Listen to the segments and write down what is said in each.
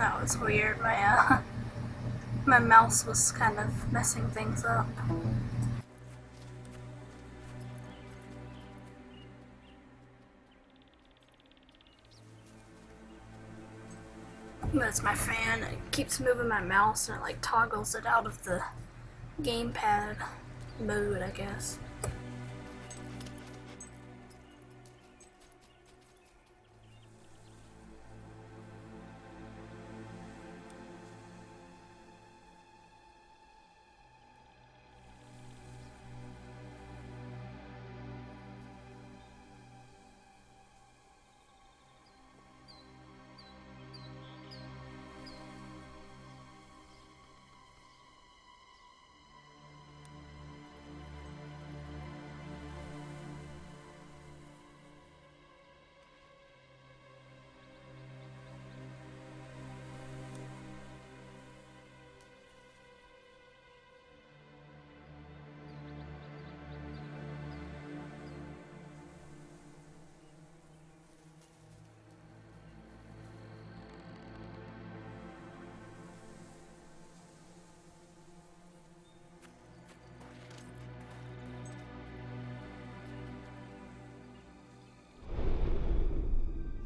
That was weird. My mouse was kind of messing things up. That's my fan. It keeps moving my mouse and it like toggles it out of the gamepad mode, I guess.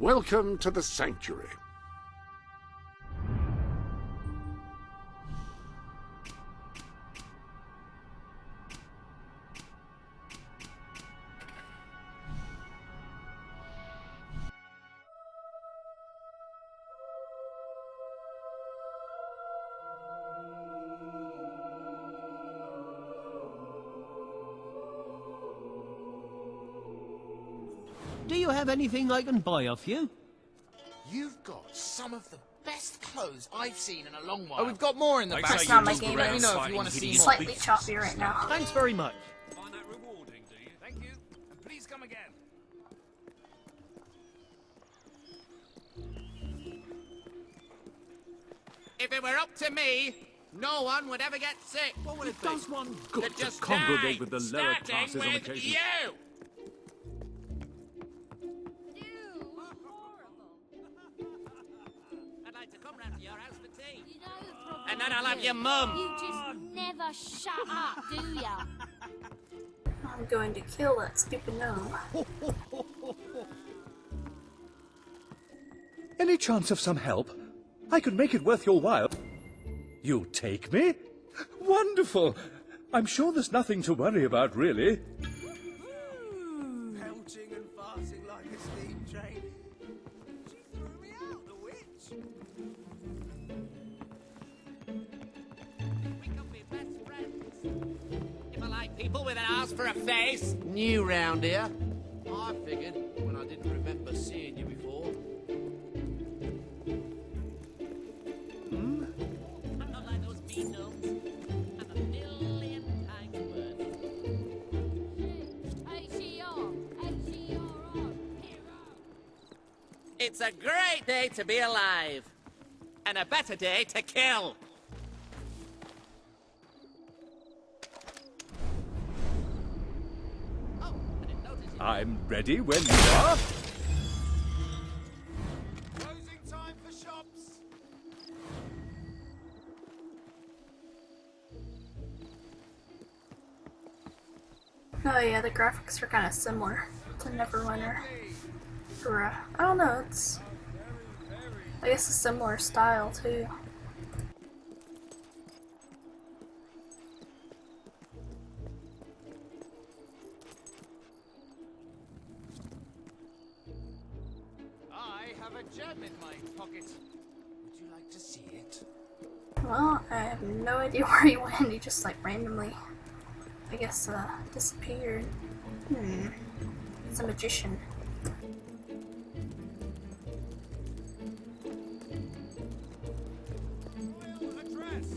Welcome to the Sanctuary. Do you have anything I can buy off you? You've got some of the best clothes I've seen in a long while. Oh, we've got more in the back. That's not my game. Let me know if you want to see more. Slightly choppy right now. Thanks very much. Find that rewarding, do you? Thank you, and please come again. If it were up to me, no one would ever get sick. What would it be? Does one good They'd to just congregate die, with the lower starting classes on with occasion? you. I'd like to come round to your house for tea. You know the problem And then with I'll have you. your mum. You just never shut up, do ya? I'm going to kill that stupid gnome. Any chance of some help? I could make it worth your while. You take me? Wonderful! I'm sure there's nothing to worry about, really. Belching and farting like a steam train. She threw me out, the witch. We could be best friends. If I like people with an ass for a face. New round here. I figured when I didn't remember seeing you before. I'm not like those mean gnomes. I'm a million times worse. H-E-R, hero. It's a great day to be alive. And a better day to kill. Oh, I didn't notice you. I'm ready when you are. Closing time for shops. Oh yeah, the graphics are kind of similar to Neverwinter. Or, I don't know, it's... I guess a similar style too. I have a gem in my pocket. Would you like to see it? Well, I have no idea where he went. He just like randomly, I guess, disappeared. He's a magician. Royal address.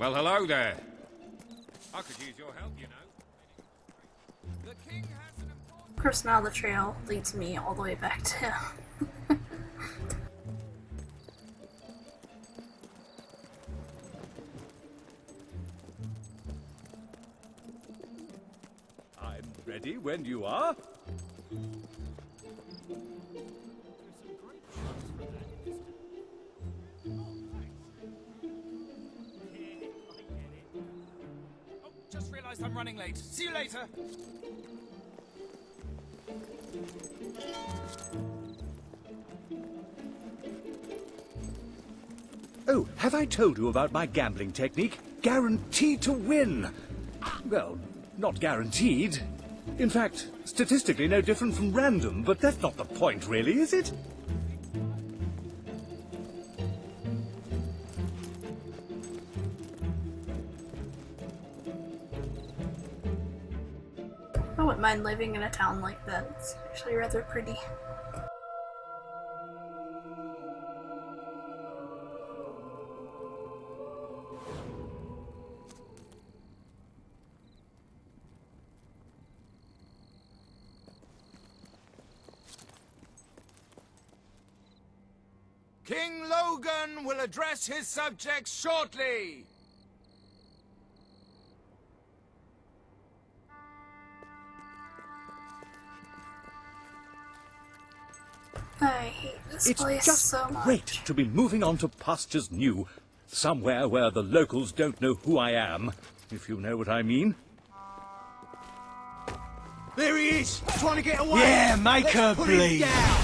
Well, hello there. I could use your help, you know. The king has an important... Of course, now the trail leads me all the way back to him. I'm ready when you are. Just realised I'm running late. See you later. Oh, have I told you about my gambling technique? Guaranteed to win. Well, not guaranteed. In fact, statistically no different from random, but that's not the point, really, is it? I wouldn't mind living in a town like that. It's actually rather pretty. King Logan will address his subjects shortly. I hate this It's place just so much. great to be moving on to pastures new. Somewhere where the locals don't know who I am, if you know what I mean. There he is, trying to get away. Yeah, make Let's her put him bleed. down.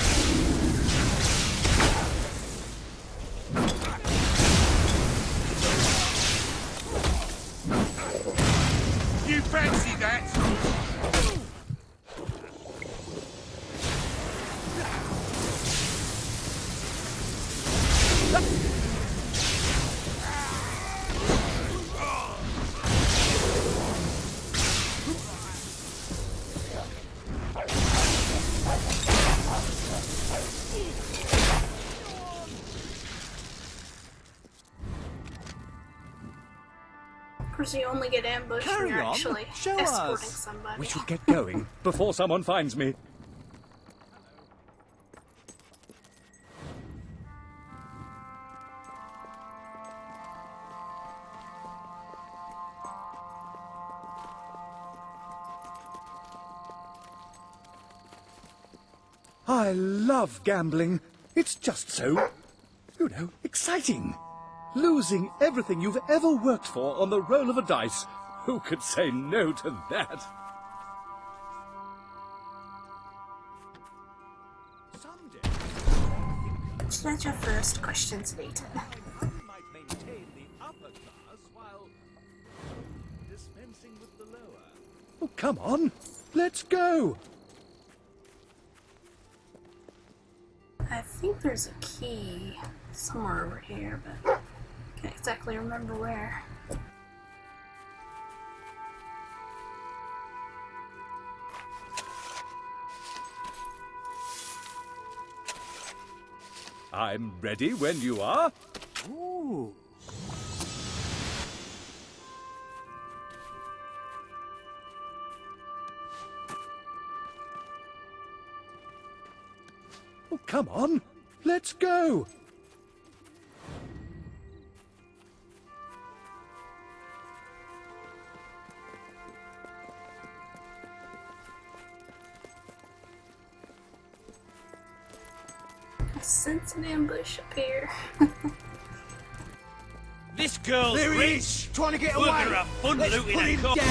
You fancy that? Of course, you only get ambushed when Carry you're on. actually Show escorting us. somebody. We should get going before someone finds me. I love gambling. It's just so, you know, exciting. Losing everything you've ever worked for on the roll of a dice. Who could say no to that? That's your first questions later. Might maintain the upper class while dispensing with the lower. Oh, come on. Let's go. I think there's a key somewhere over here, but I can't exactly remember where. I'm ready when you are. Ooh. Oh, come on. Let's go. I sense an ambush up here. This girl's There he rich. is, trying to get We're away. gonna have fun Let's looting put her him car. down.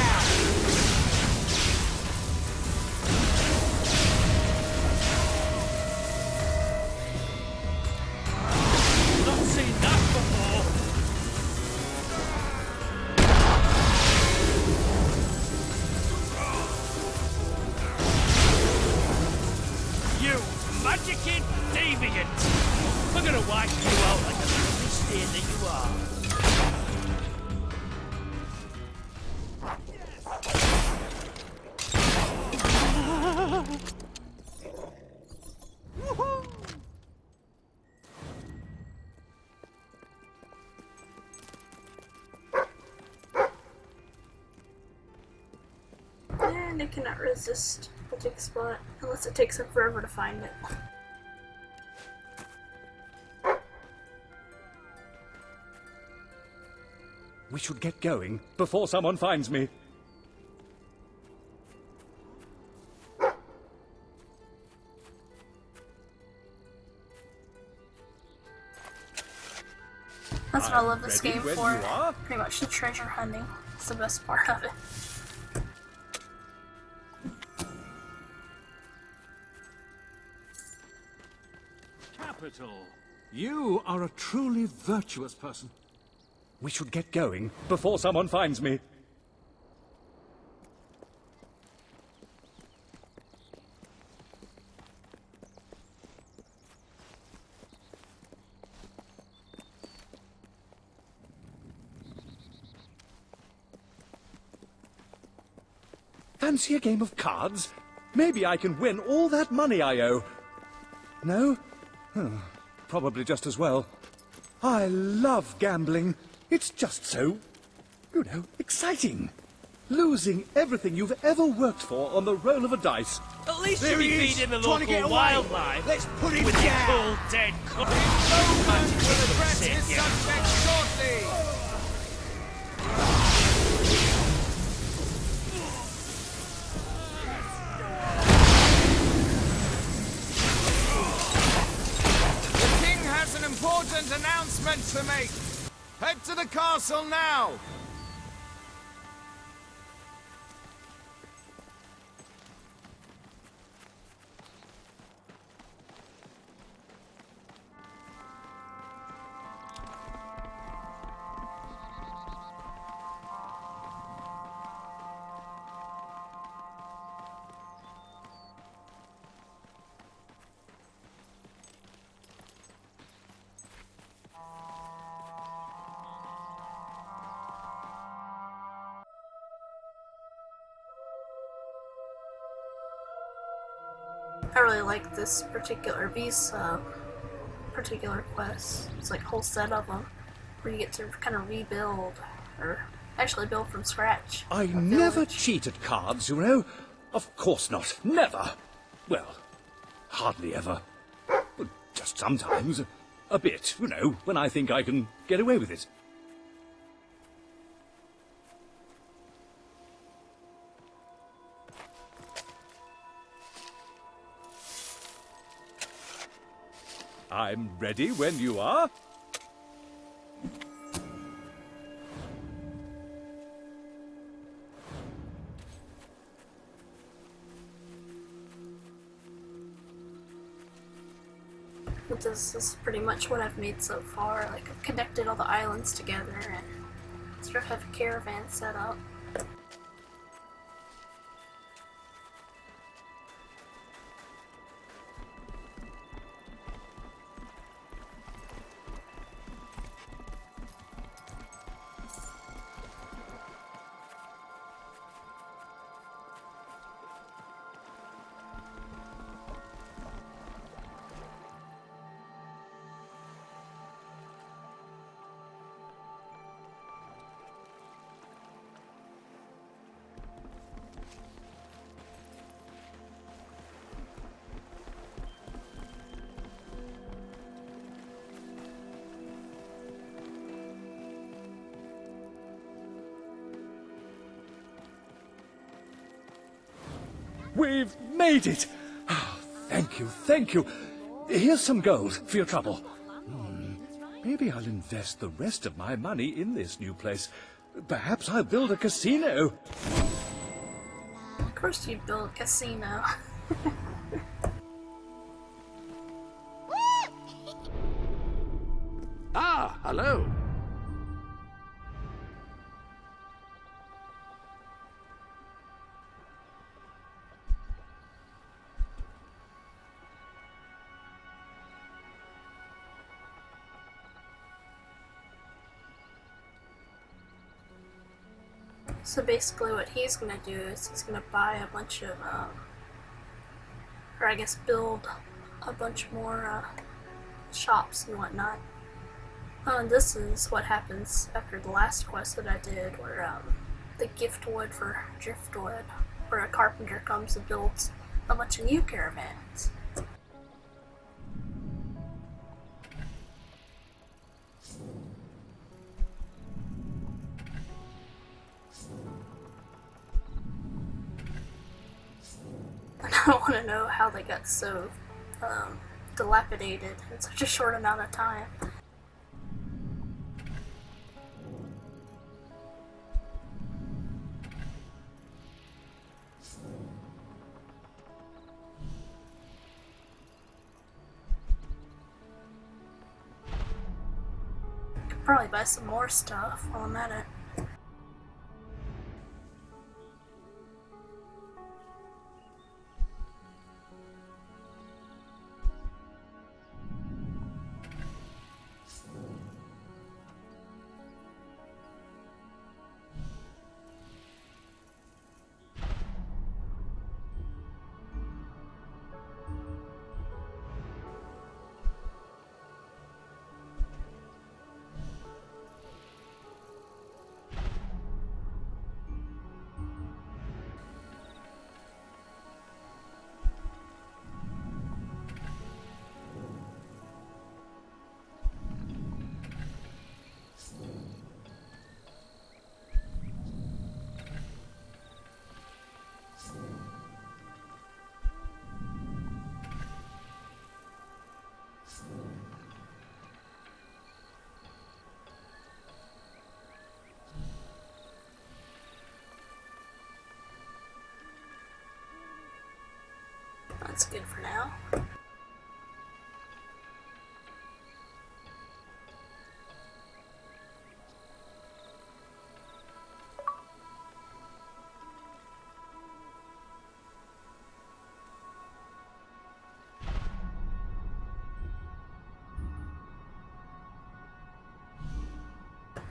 Not seen that before. You magicking deviant! We're gonna wipe you out like the lovely stain that you are. And I cannot resist the tick spot unless it takes him forever to find it. We should get going before someone finds me. That's what I love this ready game when for. you are. Pretty much the treasure hunting. It's the best part of it. Capital. You are a truly virtuous person. We should get going before someone finds me. Fancy a game of cards? Maybe I can win all that money I owe. No? Probably just as well. I love gambling. It's just so, exciting. Losing everything you've ever worked for on the roll of a dice. At least There you'll be he is, feeding the trying to get local away. wildlife Let's put him with your down. cold dead cook. Will address his subject shortly. The king has an important announcement to make. Head to the castle now. I really like this particular particular quest. It's like a whole set of them where you get to kind of rebuild, or actually build from scratch. I a never village. cheat at cards, you know. Of course not. Never. Well, hardly ever. But just sometimes. A bit, when I think I can get away with it. I'm ready when you are. But this is pretty much what I've made so far. Like, I've connected all the islands together and sort of have a caravan set up. We've made it! Oh, thank you, thank you. Here's some gold for your trouble. Maybe I'll invest the rest of my money in this new place. Perhaps I'll build a casino. Of course you'd build a casino. Ah, hello. So basically what he's gonna do is he's gonna buy a bunch of, or I guess build a bunch more shops and whatnot. And this is what happens after the last quest that I did, where the gift wood for driftwood where a carpenter comes and builds a bunch of new caravans. And I don't want to know how they got so dilapidated in such a short amount of time. Could probably buy some more stuff while I'm at it. That's good for now.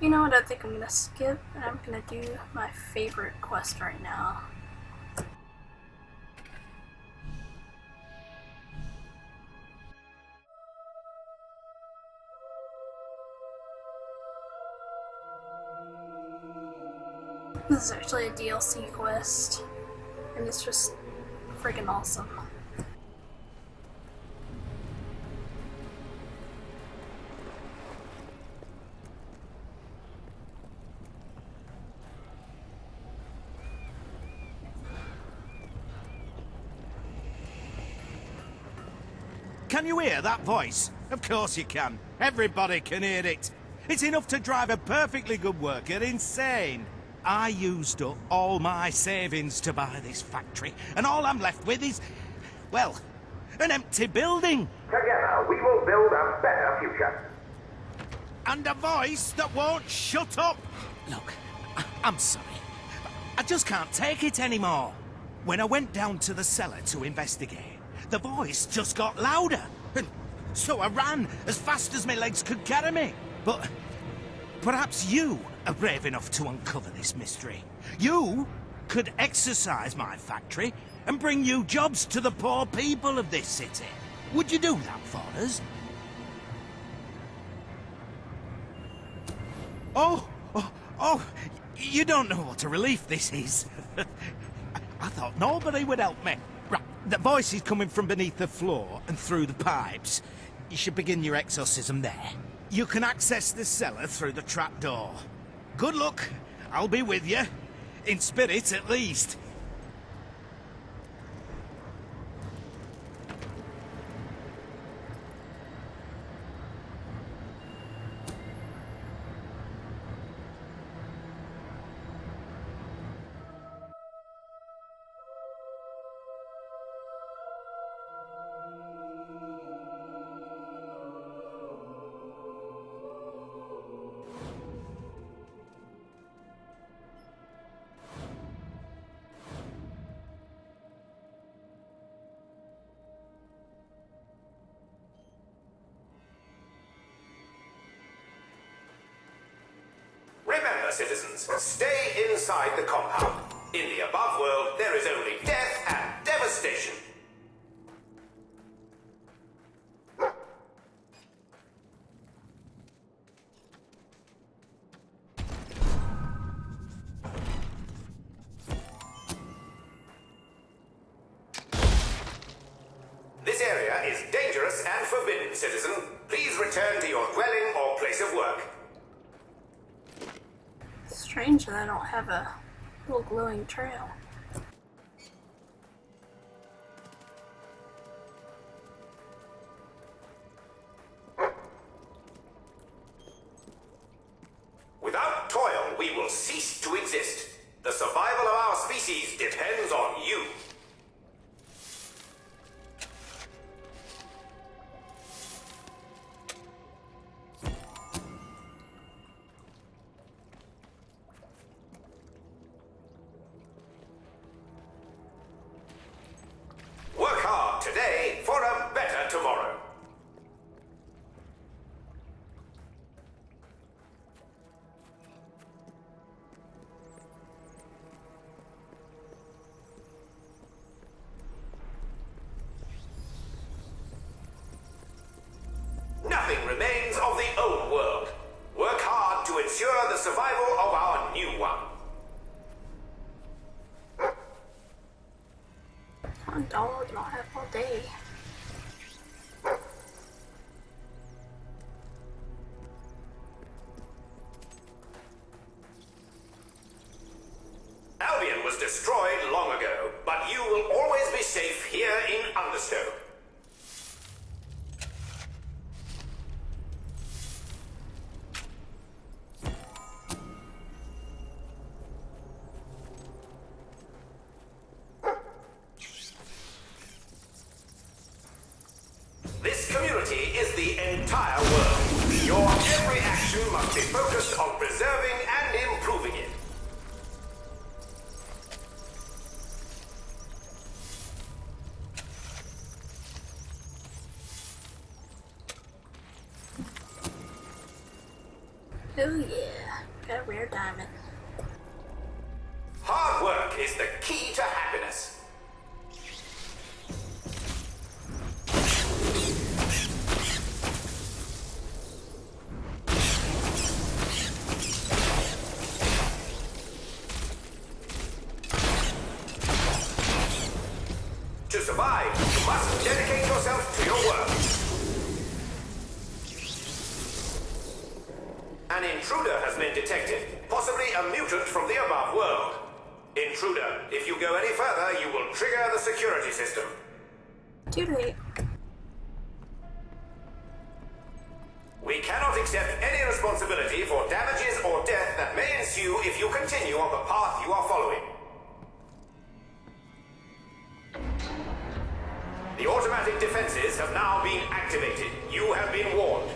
You know what I think I'm gonna skip, and I'm gonna do my favorite quest right now. This is actually a DLC quest, and it's just freaking awesome. Can you hear that voice? Of course you can. Everybody can hear it. It's enough to drive a perfectly good worker insane. I used up all my savings to buy this factory, and all I'm left with is, well, an empty building. Together, we will build a better future. And a voice that won't shut up. Look, I'm sorry. I just can't take it anymore. When I went down to the cellar to investigate, the voice just got louder. And so I ran as fast as my legs could carry me. But perhaps you are brave enough to uncover this mystery. You could exercise my factory and bring you jobs to the poor people of this city. Would you do that for us? Oh, you don't know what a relief this is. I thought nobody would help me. Right, the voice is coming from beneath the floor and through the pipes. You should begin your exorcism there. You can access the cellar through the trapdoor. Good luck. I'll be with you. In spirit, at least. Remember, citizens, stay inside the compound. In the above world, there is only death and devastation. dangerous and forbidden, citizen. Please return to your dwelling or place of work. Strange that I don't have a little glowing trail. Without toil, we will cease to exist. The survival of our species depends on you. Work hard today for a better tomorrow. Nothing remains of the old world. Work hard to ensure the survival of our new one. $1 don't have all day. Albion was destroyed long ago, but you will always be safe here in Understone. This community is the entire world. Your every action must be focused on preserving and improving it. Oh yeah, got a rare diamond. Hard work is the key to happiness. To survive, you must dedicate yourself to your work. An intruder has been detected, possibly a mutant from the above world. Intruder, if you go any further, you will trigger the security system. Too late. We cannot accept any responsibility for damages or death that may ensue if you continue on the path you are following. The automatic defenses have now been activated. You have been warned.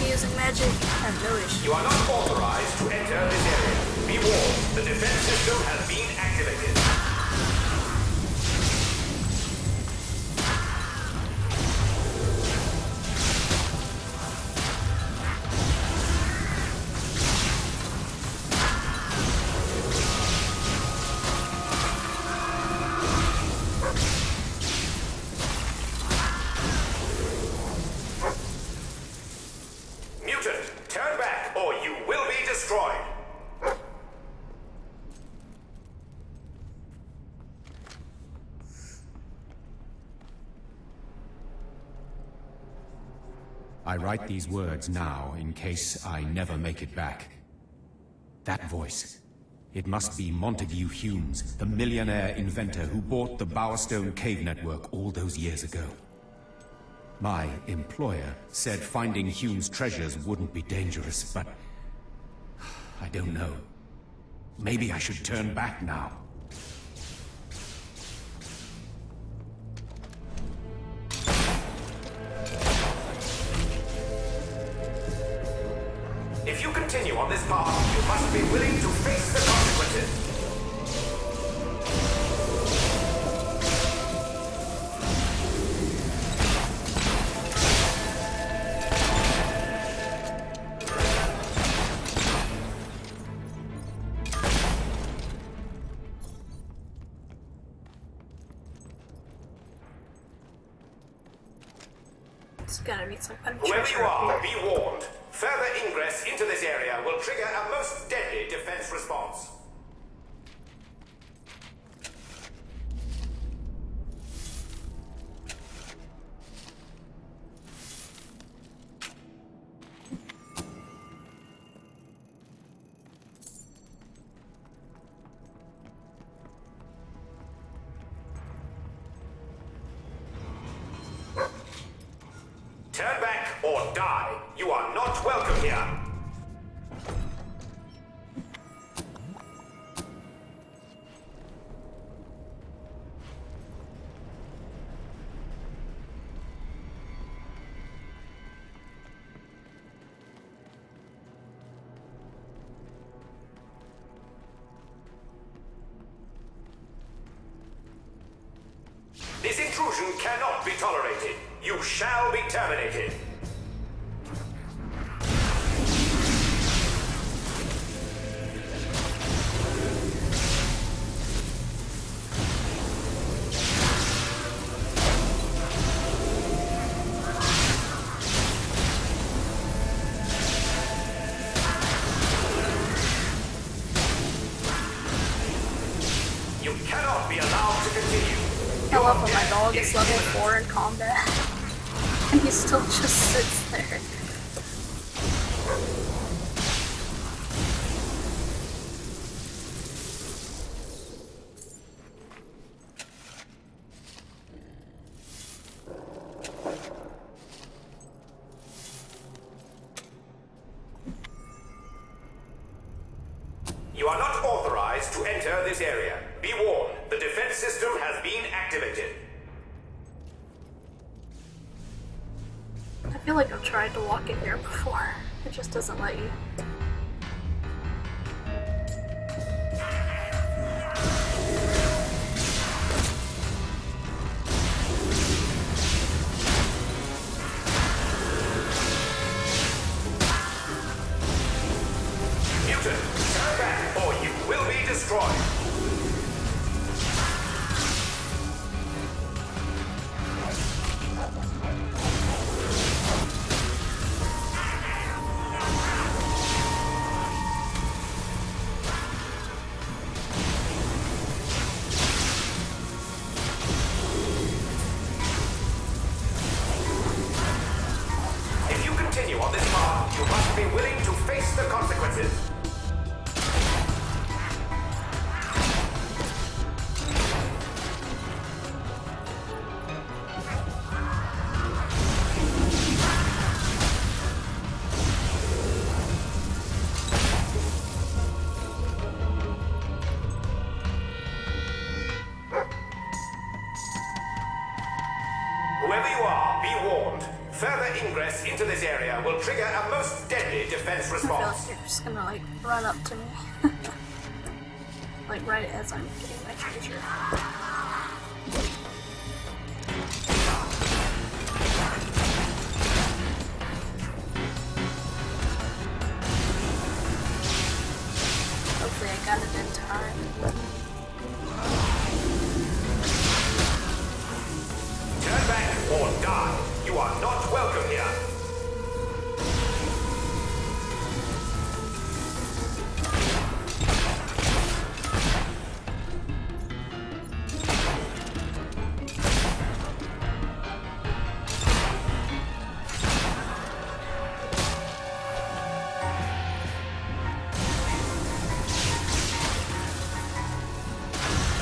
Using magic, I have no issue. You are not authorized to enter this area. Be warned, the defense system has been activated. Mutant, turn back or you will be destroyed. I write these words now in case I never make it back. That voice. It must be Montague Humes, the millionaire inventor who bought the Bowerstone Cave Network all those years ago. My employer said finding Humes' treasures wouldn't be dangerous, but I don't know. Maybe I should turn back now. If you continue on this path, you must be willing to face the consequences. gotta be some kind of Whoever treasure you up are, here. be warned. Further ingress into this area will trigger a most deadly defense response. Turn back or die. You are not welcome here. This intrusion cannot be tolerated. You shall be terminated. You cannot be allowed to continue. I love when my dog is level 4 in combat. And he still just sits there. You are not authorized to enter this area. Be warned, the defense system has been activated. I feel like I've tried to walk in here before. It just doesn't let you. Mutant, turn back or you will be destroyed. If you continue on this path, you must be willing to face the consequences. Whoever you are, be warned. Further ingress into this area will trigger a most deadly defense I feel like response. you're just gonna like run up to me. Like right as I'm getting my treasure. Hopefully I got it in time. Turn back or die. You are not welcome here.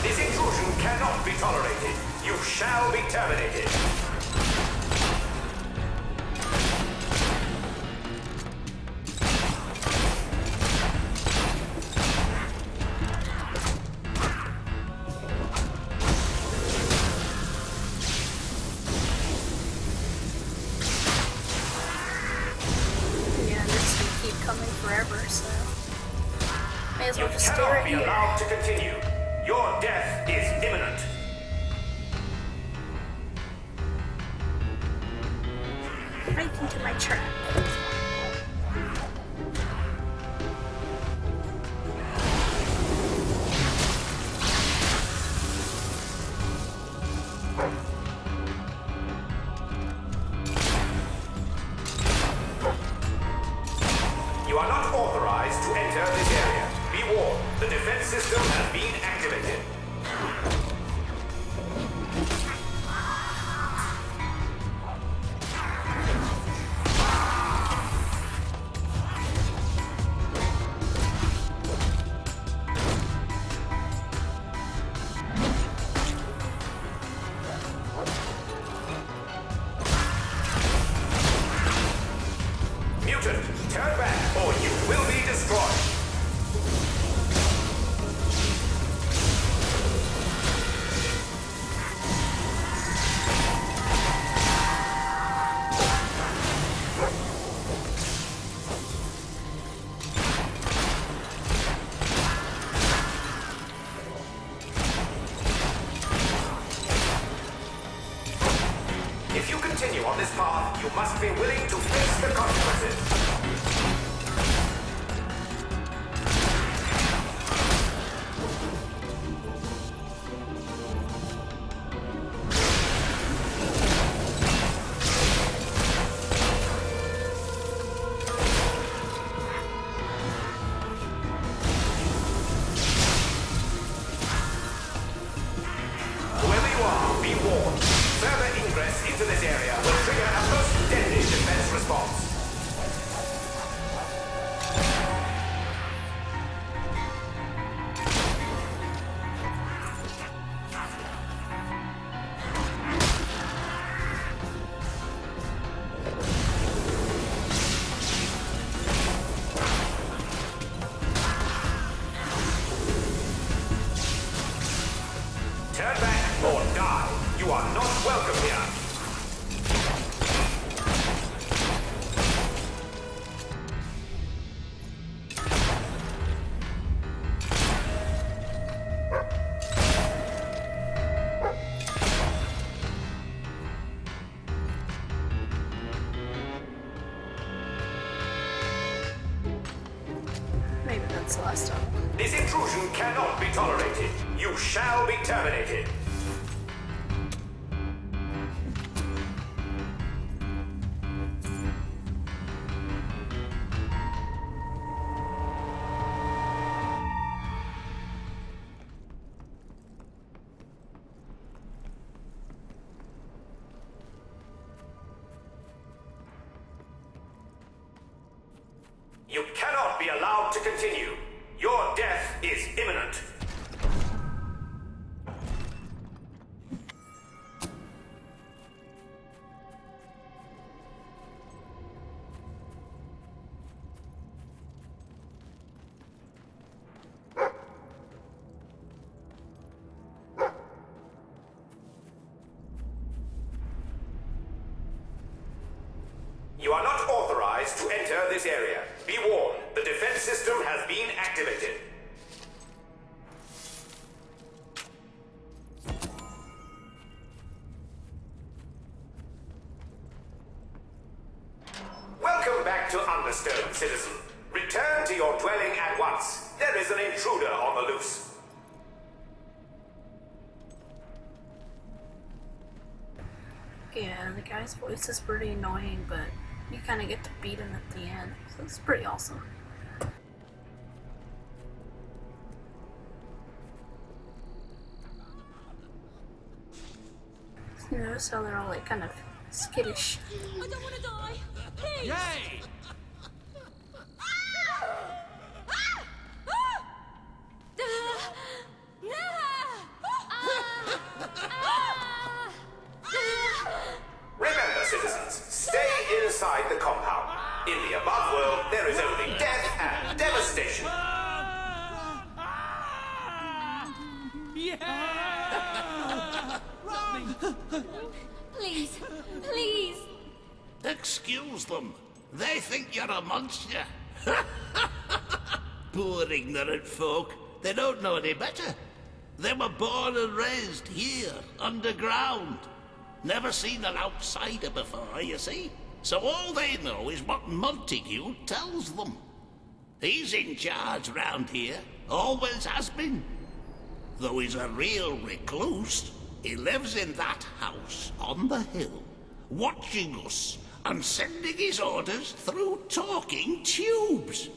This intrusion cannot be tolerated. You shall be terminated. Yeah, this can keep coming forever, so may as You well just stay cannot right be here. allowed to continue. Your death is imminent. Right into my trap. are not authorized to enter this area. Be warned, the defense system has been activated. Mutant, turn back or you will be destroyed. If you continue on this path, you must be willing to face the consequences. Whoever you are, be warned. Further ingress into this area will trigger a most deadly defense response. Turn back or die. You are not welcome here. Maybe that's the last time. This intrusion cannot be tolerated. You shall be terminated. You cannot be allowed to continue. Your death is imminent. You are not authorized to enter this area. Be warned, the defense system has been activated. Welcome back to Understone, citizen. Return to your dwelling at once. There is an intruder on the loose. Yeah, the guy's voice is pretty annoying, but you kind of get to beat him at the end, so it's pretty awesome. You notice how they're all like kind of skittish. I don't want to die. Please. Yay! Remember, citizens, stay inside the compound. In the above world, there is only death and devastation. Please. Please. Excuse them. They think you're a monster. Poor ignorant folk. They don't know any better. They were born and raised here, underground. Never seen an outsider before, you see? So all they know is what Montague tells them. He's in charge round here, always has been. Though he's a real recluse, he lives in that house on the hill, watching us and sending his orders through talking tubes.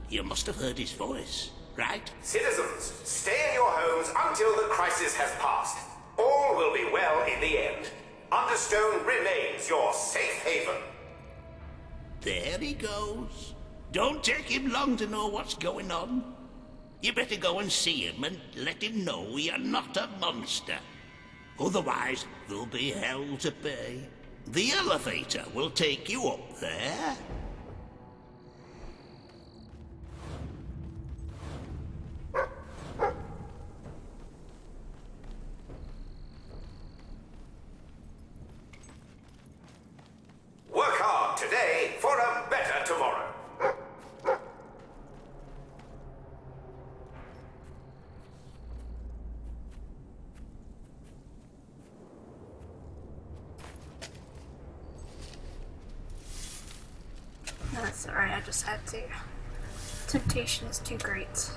You must have heard his voice, right? Citizens, stay in your homes until the crisis has passed. All will be well in the end. Understone remains your safe haven. There he goes. Don't take him long to know what's going on. You better go and see him and let him know you're not a monster. Otherwise, there'll be hell to pay. The elevator will take you up there. Work hard today for a better tomorrow. That's alright, I just had to. Temptation is too great.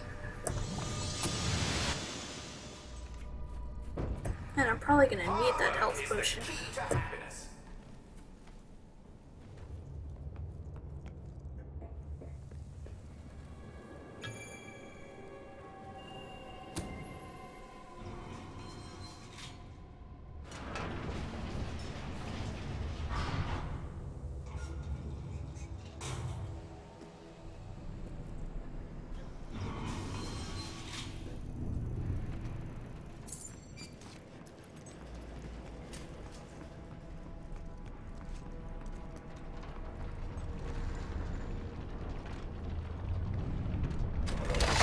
And I'm probably gonna need that health potion.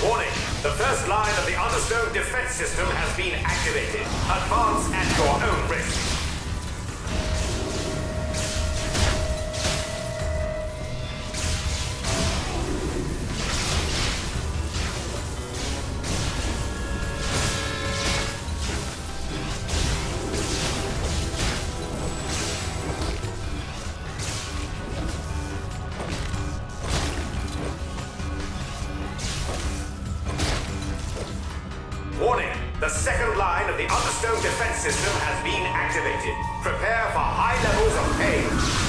Warning! The first line of the Understone defense system has been activated. Advance at your own risk. Warning! The second line of the Understone defense system has been activated. Prepare for high levels of pain.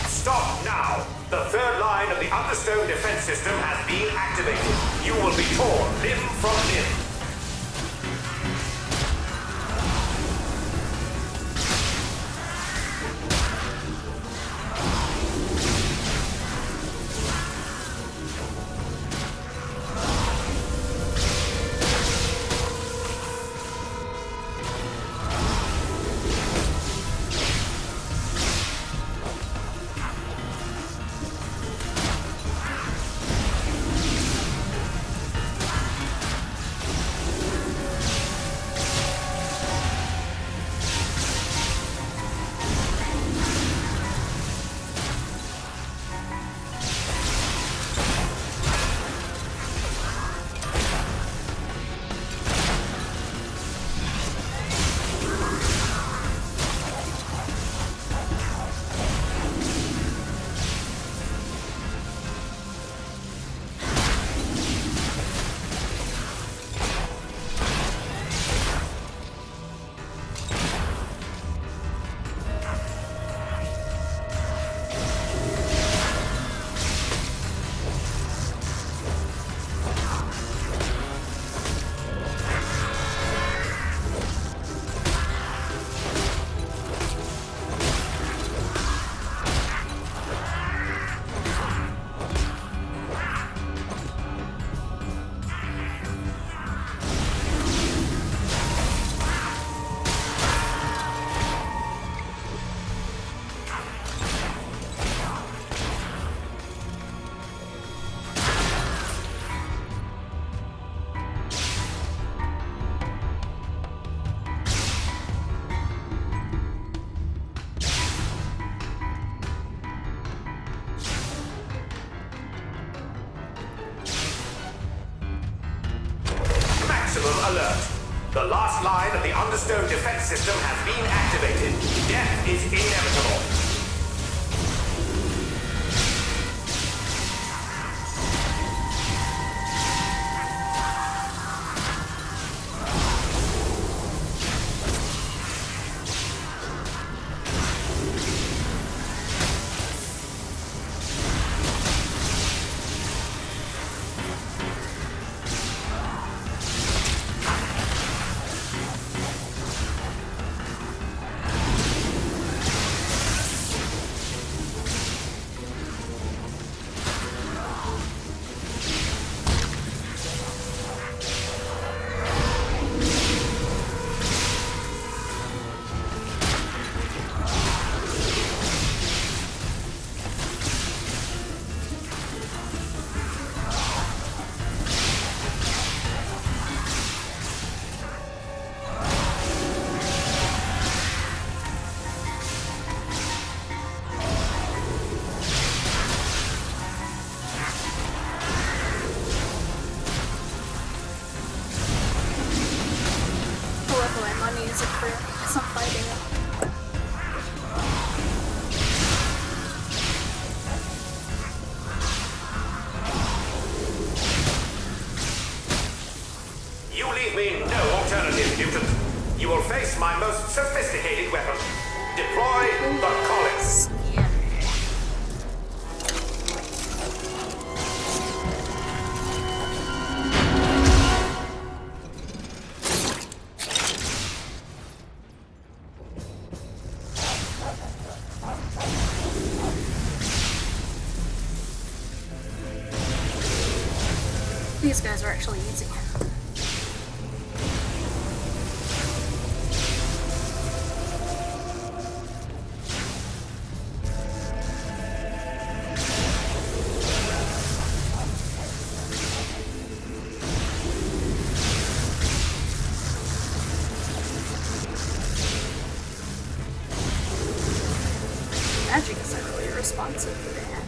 Stop now! The third line of the Understone defense system has been activated. You will be torn limb from limb. The last line of the Understone defense system has been activated. Death is inevitable. You will face my most sophisticated weapon. Deploy the Collins. These guys are actually easy. Magic isn't really responsive to that.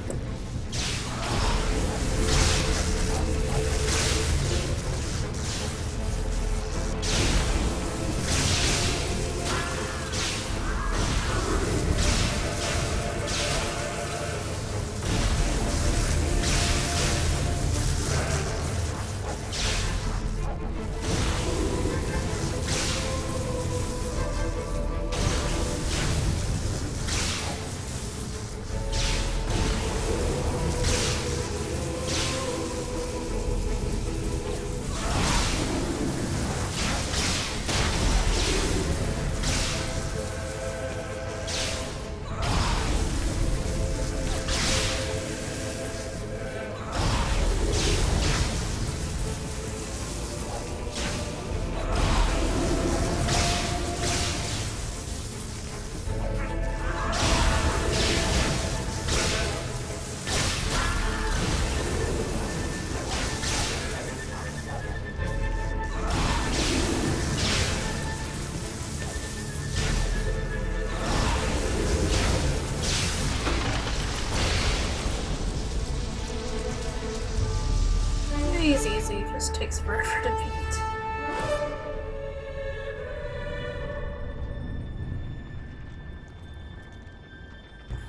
He's easy, just takes forever to beat.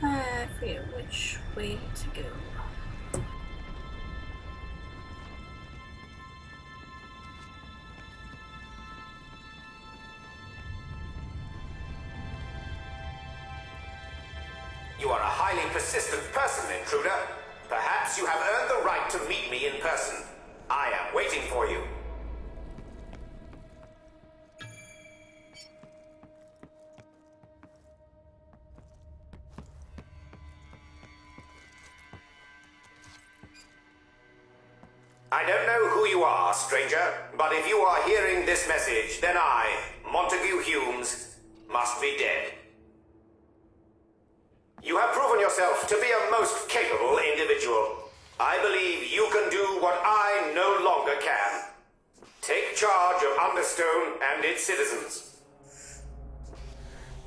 I forget which way to go. You are a highly persistent person, intruder. Perhaps you have earned the right to meet me in person. I am waiting for you. I don't know who you are, stranger, but if you are hearing this message, then I, Montague Humes, must be dead. You have proven yourself to be a most capable individual. I believe you can do what I no longer can. Take charge of Understone and its citizens.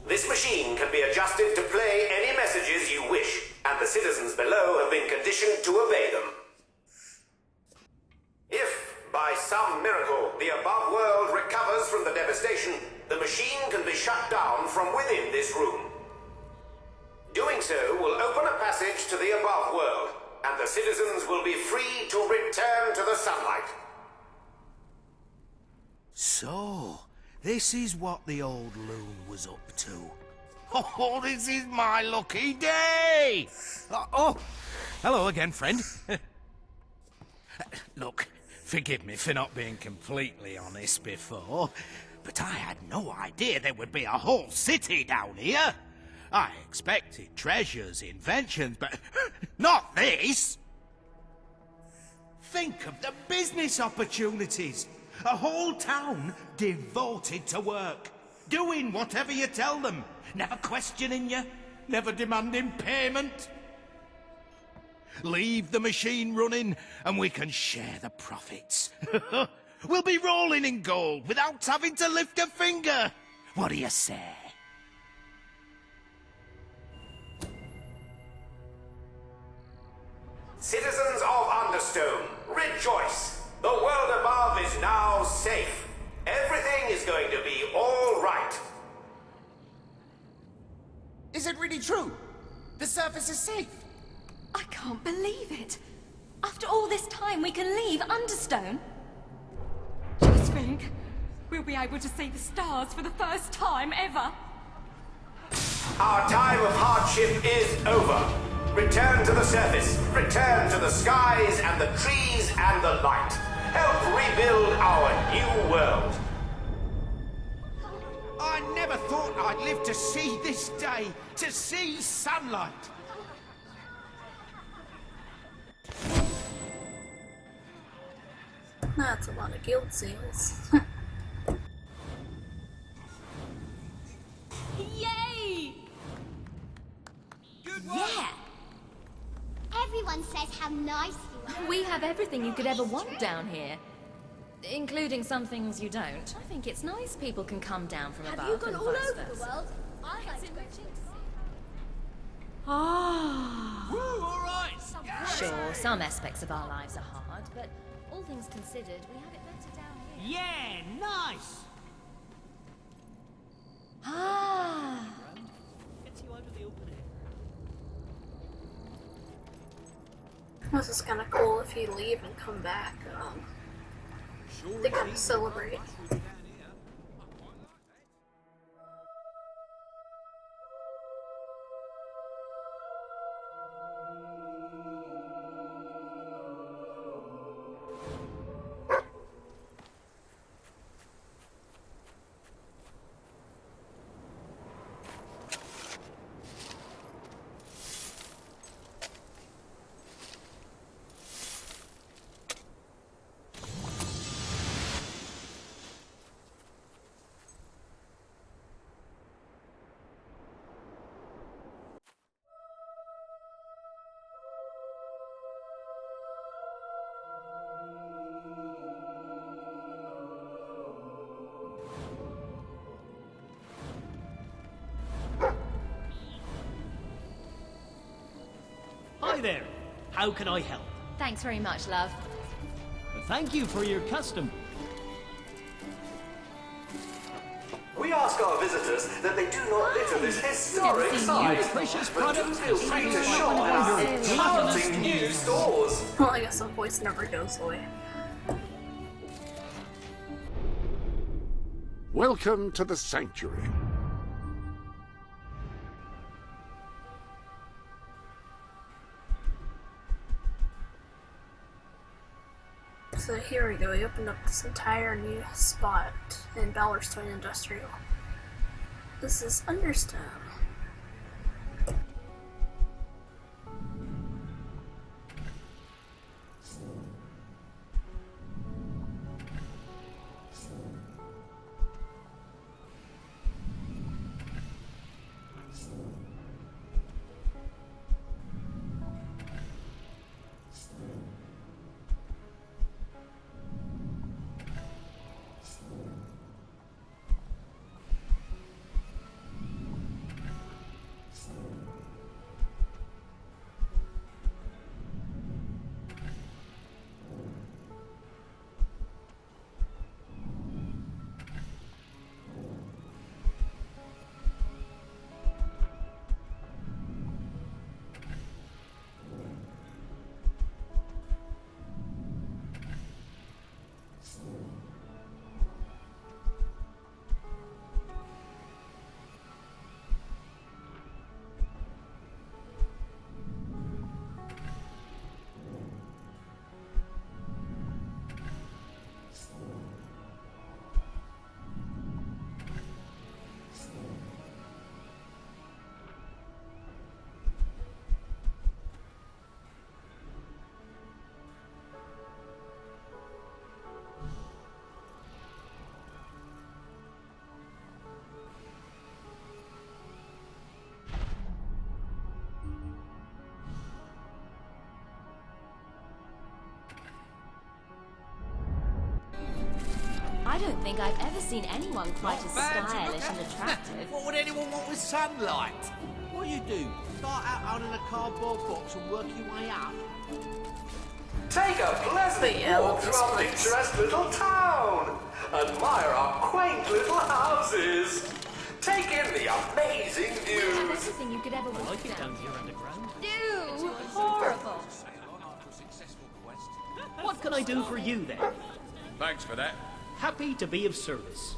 This machine can be adjusted to play any messages you wish, and the citizens below have been conditioned to obey them. If, by some miracle, the above world recovers from from within this room. Doing so will open a passage to the above world, and the citizens will be free to return to the sunlight. So, this is what the old loon was up to. Oh, this is my lucky day! Oh, hello again, friend. Look, forgive me for not being completely honest before, but I had no idea there would be a whole city down here. I expected treasures, inventions, but not this! Think of the business opportunities! A whole town devoted to work, doing whatever you tell them, never questioning you, never demanding payment. Leave the machine running and we can share the profits. We'll be rolling in gold without having to lift a finger. What do you say? Citizens of Understone, rejoice! The world above is now safe. Everything is going to be all right. Is it really true? The surface is safe? I can't believe it. After all this time, we can leave Understone. Just think, we'll be able to see the stars for the first time ever. Our time of hardship is over. Return to the surface, return to the skies and the trees and the light. Help rebuild our new world. I never thought I'd live to see this day, to see sunlight. That's a lot of guild seals. Yay! Yeah! Everyone says how nice you are. We have everything you could ever want down here. Including some things you don't. I think it's nice people can come down from above. Have you gone and all vice over the versa. world? I like to go too. Ah. All right. Sure, some aspects of our lives are hard, but all things considered, we have it better down here. Yeah, nice! Ah. Gets you out of the open air. This is kind of cool if you leave and come back. They kind of celebrate. Hi there. How can I help? Thanks very much, love. Thank you for your custom. We ask our visitors that they do not litter this historic site, Nutritious but do products feel free to shop at our enchanting new stores. Well, I guess the voice never goes away. Welcome to the Sanctuary. So here we go, we opened up this entire new spot in Ballerstone Industrial. This is Understone. I don't think I've ever seen anyone quite as Bad to look stylish at. and attractive. What would anyone want with sunlight? What do you do? Start out owning a cardboard box and work your way up? Take a pleasant walk through our picturesque little town. Admire our quaint little houses. Take in the amazing views. Everything you could ever want. I like it down here underground. Ew, horrible. What can I do for you then? Thanks for that. Happy to be of service.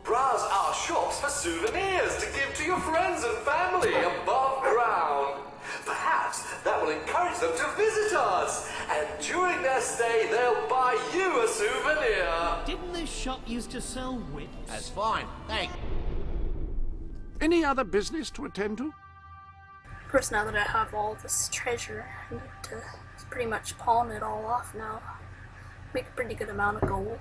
Browse our shops for souvenirs to give to your friends and family above ground. Perhaps that will encourage them to visit us, and during their stay, they'll buy you a souvenir. Didn't this shop used to sell whips? That's fine. Thanks. Any other business to attend to? Of course, now that I have all this treasure, I need to pretty much pawn it all off now. Make a pretty good amount of gold.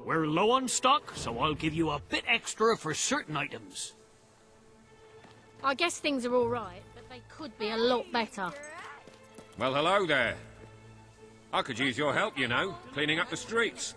We're low on stock, so I'll give you a bit extra for certain items. I guess things are all right, but they could be a lot better. Well, hello there. I could use your help, you know, cleaning up the streets.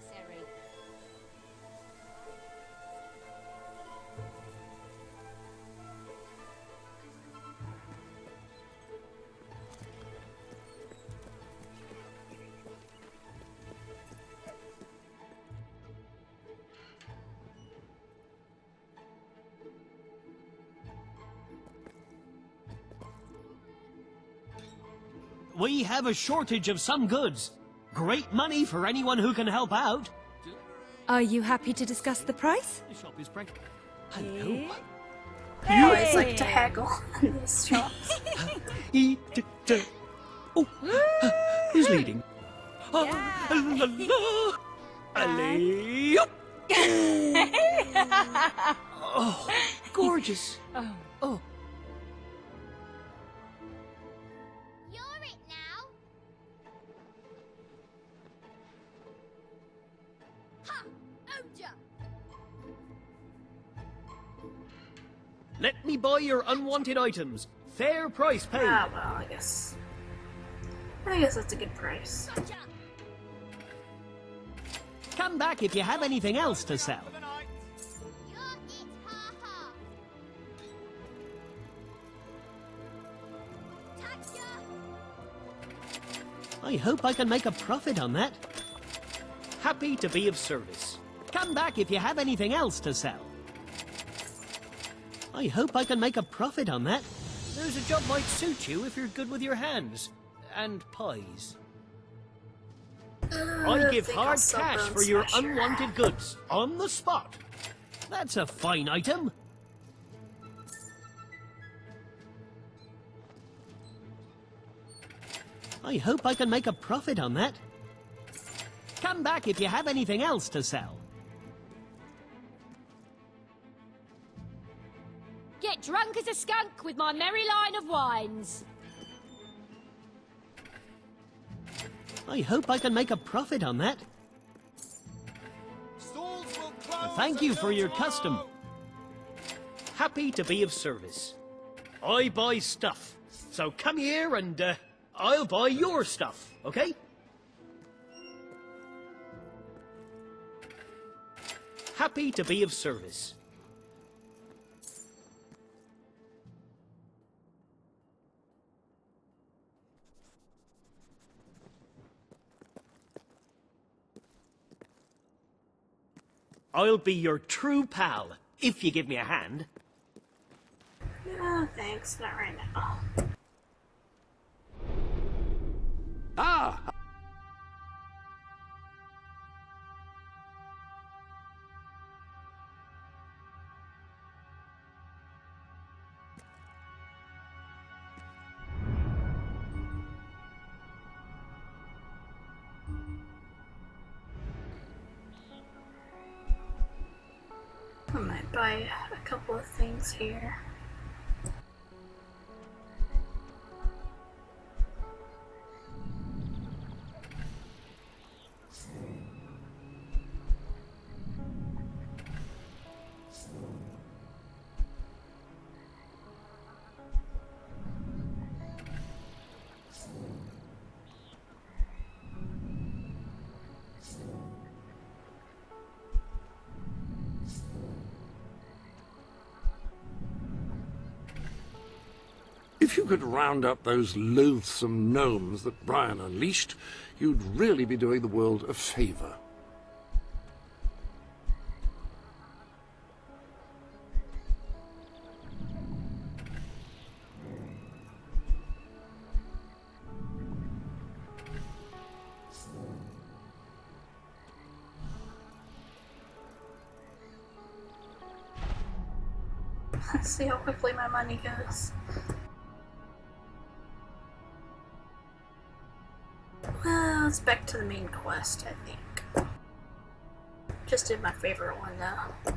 We have a shortage of some goods. Great money for anyone who can help out. Are you happy to discuss the price? The shop is break. Hello. I always like to haggle in these shops. Oh, who's leading? Oh, gorgeous. Oh. You're it now. Ha! Oja! Let me buy your unwanted items. Fair price paid. Ah, well, I guess that's a good price. Come back if you have anything else to sell. You're it, ha-ha. Tatcha! I hope I can make a profit on that. Happy to be of service. Come back if you have anything else to sell. I hope I can make a profit on that. There's a job might suit you if you're good with your hands. And pies. I give think I'll hard sell cash Bone for your Smasher. unwanted goods. On the spot. That's a fine item. I hope I can make a profit on that. Come back if you have anything else to sell. Get drunk as a skunk with my merry line of wines. I hope I can make a profit on that. Stalls will close. Thank you for until your tomorrow. custom. Happy to be of service. I buy stuff. So come here and I'll buy your stuff, okay? Happy to be of service. I'll be your true pal, if you give me a hand. No, thanks, not right now. Ah! buy a couple of things here. If you could round up those loathsome gnomes that Brian unleashed, you'd really be doing the world a favour. Let's see how quickly my money goes. Well, it's back to the main quest, I think. Just did my favorite one, though.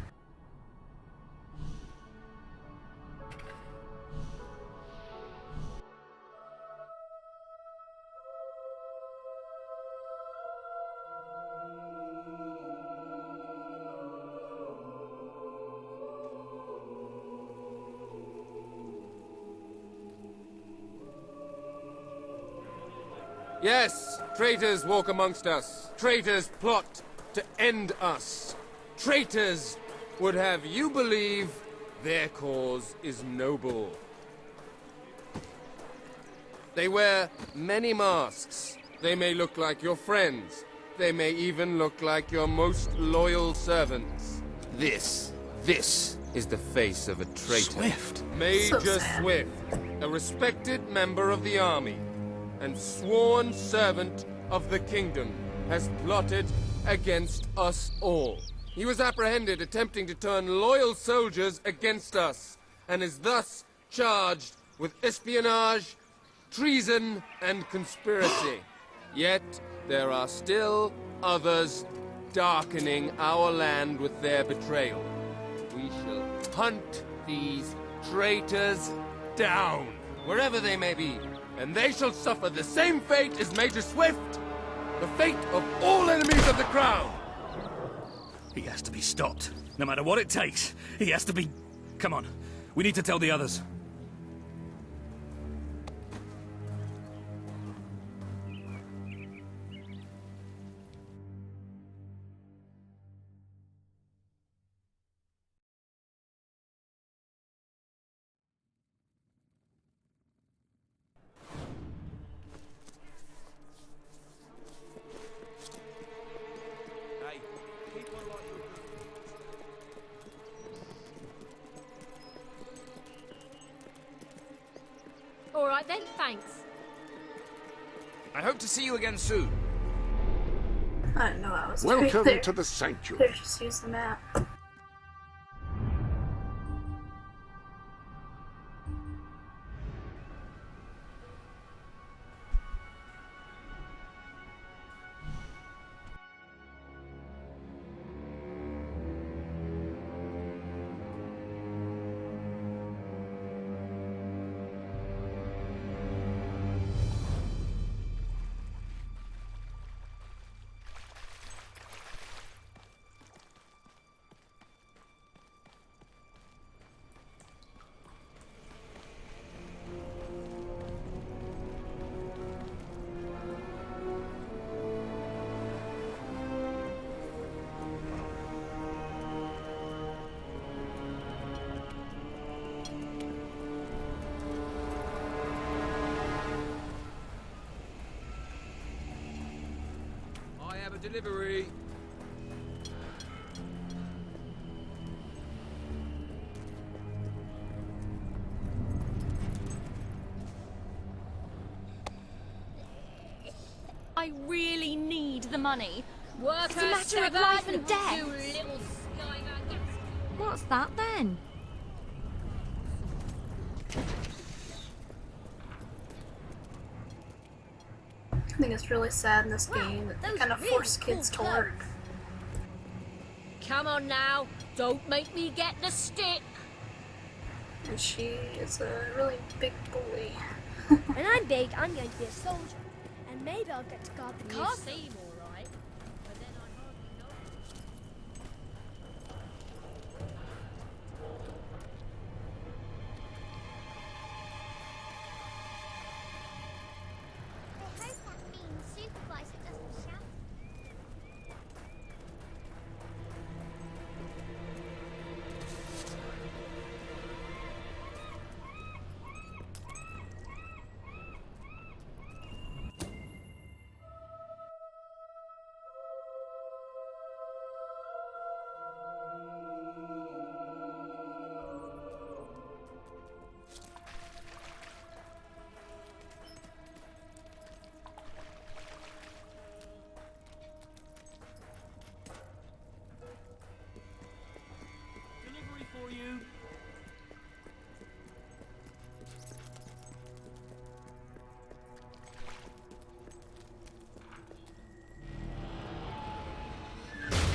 Yes, traitors walk amongst us. Traitors plot to end us. Traitors would have you believe their cause is noble. They wear many masks. They may look like your friends. They may even look like your most loyal servants. This is the face of a traitor. Swift. Major Swift, a respected member of the army and sworn servant of the kingdom, has plotted against us all. He was apprehended attempting to turn loyal soldiers against us, and is thus charged with espionage, treason, and conspiracy. Yet there are still others darkening our land with their betrayal. We shall hunt these traitors down, wherever they may be, and they shall suffer the same fate as Major Swift, the fate of all enemies of the Crown. He has to be stopped. No matter what it takes, he has to be... Come on, we need to tell the others. All right then, thanks. I hope to see you again soon. I didn't know I was Welcome there. to the sanctuary. There, just use the map. I have a delivery. I really need the money. Work It's a matter of life and death. You little skybag. What's that then? I think it's really sad in this game that they kind of force kids to work. Come on now, don't make me get the stick. And she is a really big bully. When I'm big, I'm going to be a soldier. And maybe I'll get to guard the You castle. seem all right, but then I hardly know. I hope that means supervisor doesn't shout. Delivery for you.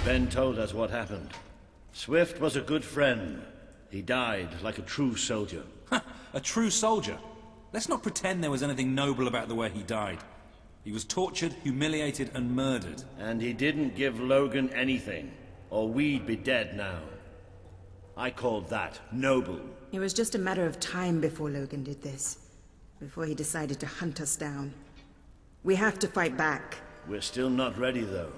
Ben told us what happened. Swift was a good friend. He died like a true soldier. A true soldier? Let's not pretend there was anything noble about the way he died. He was tortured, humiliated, and murdered. And he didn't give Logan anything, or we'd be dead now. I called that noble. It was just a matter of time before Logan did this. Before he decided to hunt us down. We have to fight back. We're still not ready, though.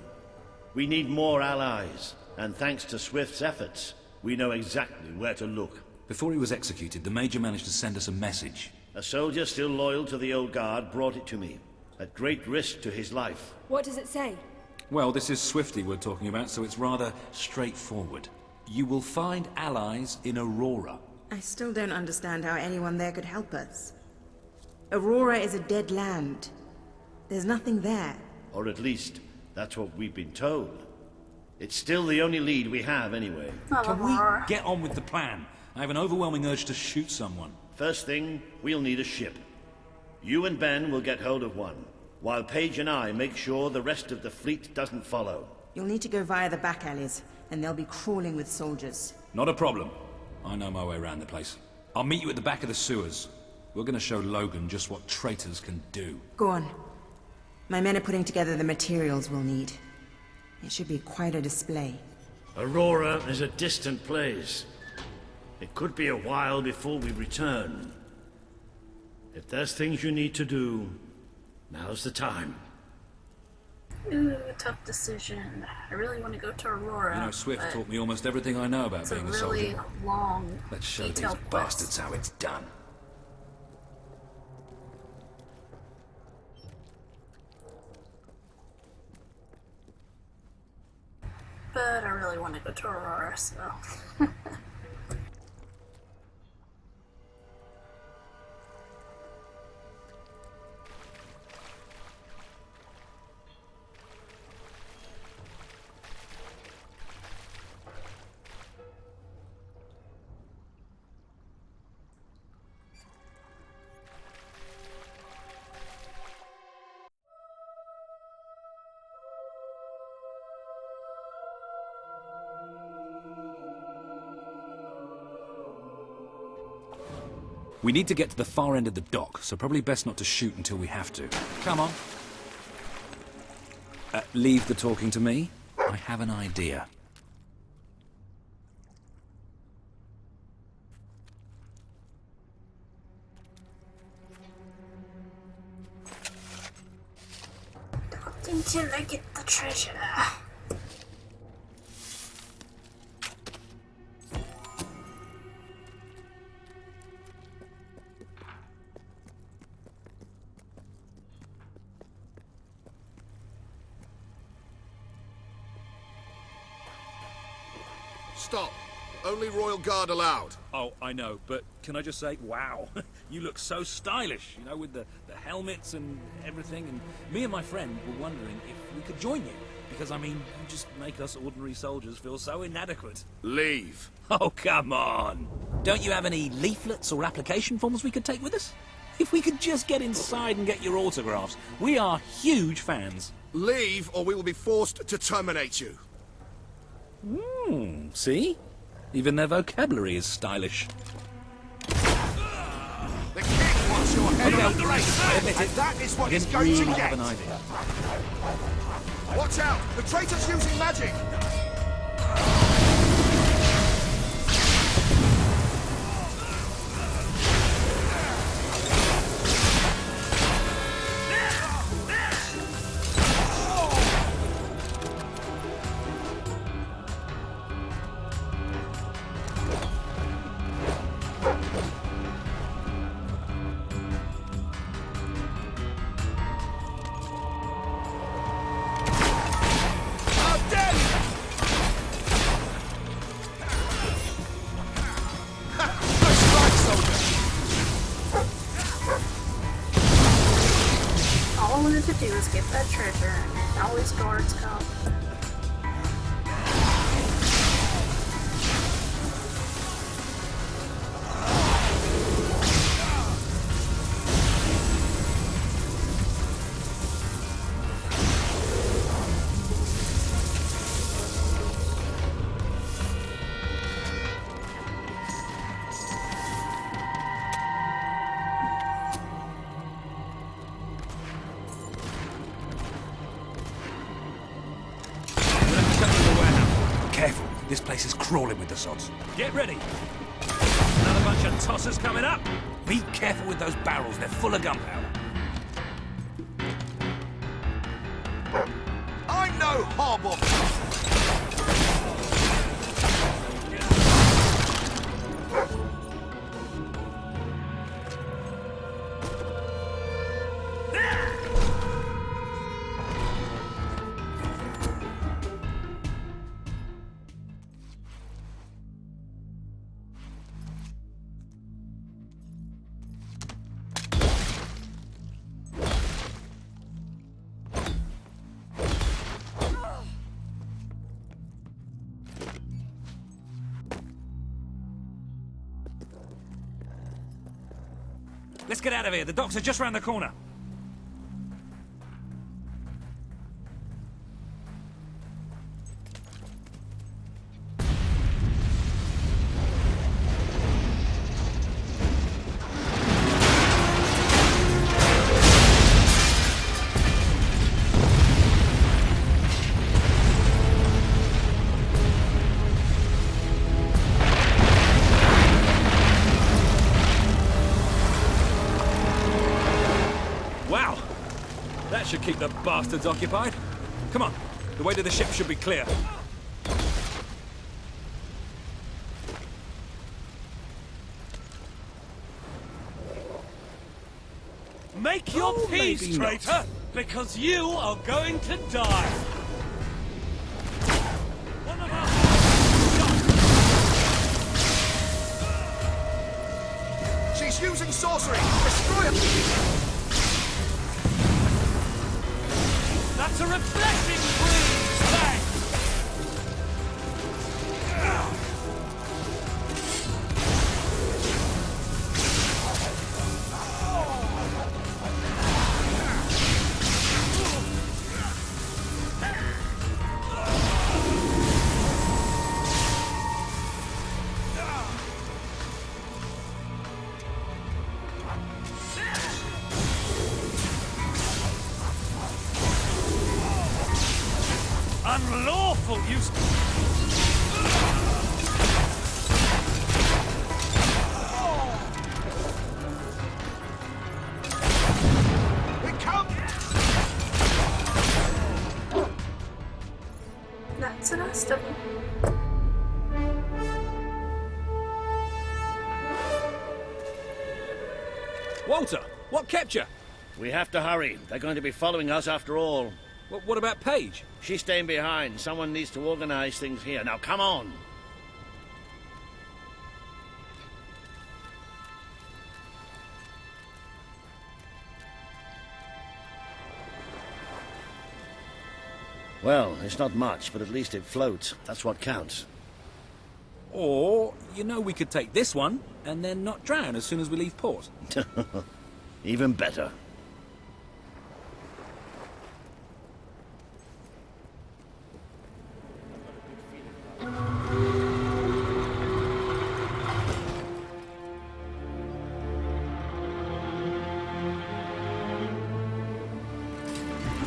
We need more allies, and thanks to Swift's efforts, we know exactly where to look. Before he was executed, the Major managed to send us a message. A soldier still loyal to the old guard brought it to me, at great risk to his life. What does it say? Well, this is Swifty we're talking about, so it's rather straightforward. You will find allies in Aurora. I still don't understand how anyone there could help us. Aurora is a dead land. There's nothing there. Or at least, that's what we've been told. It's still the only lead we have, anyway. Can we get on with the plan? I have an overwhelming urge to shoot someone. First thing, we'll need a ship. You and Ben will get hold of one, while Paige and I make sure the rest of the fleet doesn't follow. You'll need to go via the back alleys, and they'll be crawling with soldiers. Not a problem. I know my way around the place. I'll meet you at the back of the sewers. We're gonna show Logan just what traitors can do. Go on. My men are putting together the materials we'll need. It should be quite a display. Aurora is a distant place. It could be a while before we return. If there's things you need to do, now's the time. Ooh, tough decision. I really want to go to Aurora. You know, Swift but taught me almost everything I know about it's being a really soldier. long, Let's show these detailed bastards how it's done. But I really want to go to Aurora, so... We need to get to the far end of the dock, so probably best not to shoot until we have to. Come on. Leave the talking to me. I have an idea. Not until I get the treasure. Stop. Only Royal Guard allowed. Oh, I know, but can I just say, wow, you look so stylish, you know, with the helmets and everything, and me and my friend were wondering if we could join you, because, I mean, you just make us ordinary soldiers feel so inadequate. Leave. Oh, come on. Don't you have any leaflets or application forms we could take with us? If we could just get inside and get your autographs. We are huge fans. Leave, or we will be forced to terminate you. See? Even their vocabulary is stylish. The king wants your head on the race, and that is what he's going to get. Have an idea. Watch out! The traitor's using magic! All I wanted to do was get that treasure, and now these guards come. Careful, this place is crawling with the sods. Get ready. Another bunch of tossers coming up. Be careful with those barrels, they're full of gunpowder. I'm no hobble! Let's get out of here. The docks are just round the corner. Wow! That should keep the bastards occupied. Come on, the way to the ship should be clear. Make your peace, maybe not. traitor, because you are going to die. One of us. She's using sorcery! Destroy him! That's a refreshing breeze, thanks. Unlawful use. We come! That's the rest of them. Walter, what kept you? We have to hurry. They're going to be following us after all. What about Paige? She's staying behind. Someone needs to organize things here. Now, come on. Well, it's not much, but at least it floats. That's what counts. Or, you know, we could take this one and then not drown as soon as we leave port. Even better.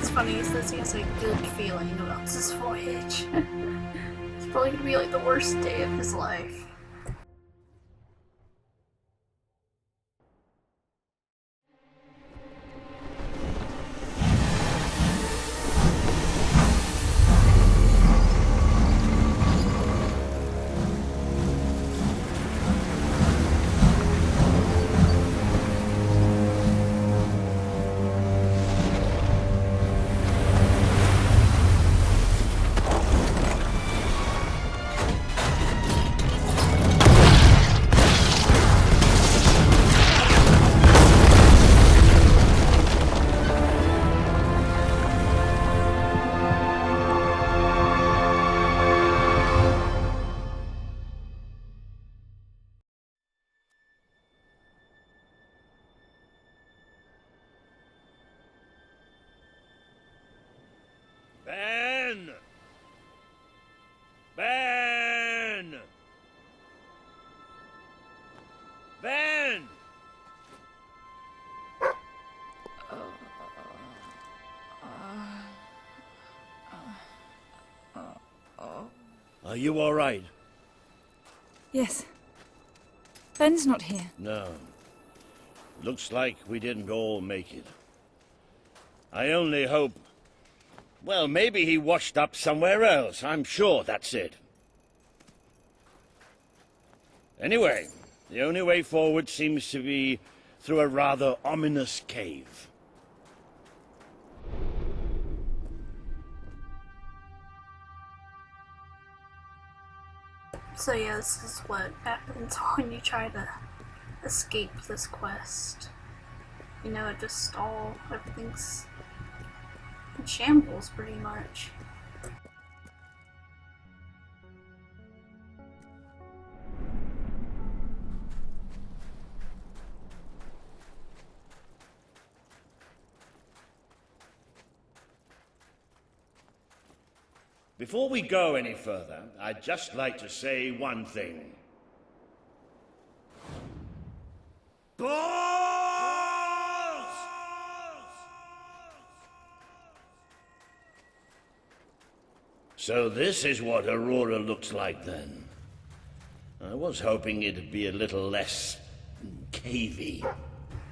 It's funny, he says he has a good feeling about this voyage. It's probably gonna be like the worst day of his life. Ben! Ben! Ben! Are you all right? Yes. Ben's not here. No. Looks like we didn't all make it. I only hope... Well, maybe he washed up somewhere else. I'm sure that's it. Anyway, the only way forward seems to be through a rather ominous cave. So yeah, this is what happens when you try to escape this quest. You know, it just everything's in shambles pretty much. Before we go any further, I'd just like to say one thing. Balls! So this is what Aurora looks like then. I was hoping it'd be a little less cavey.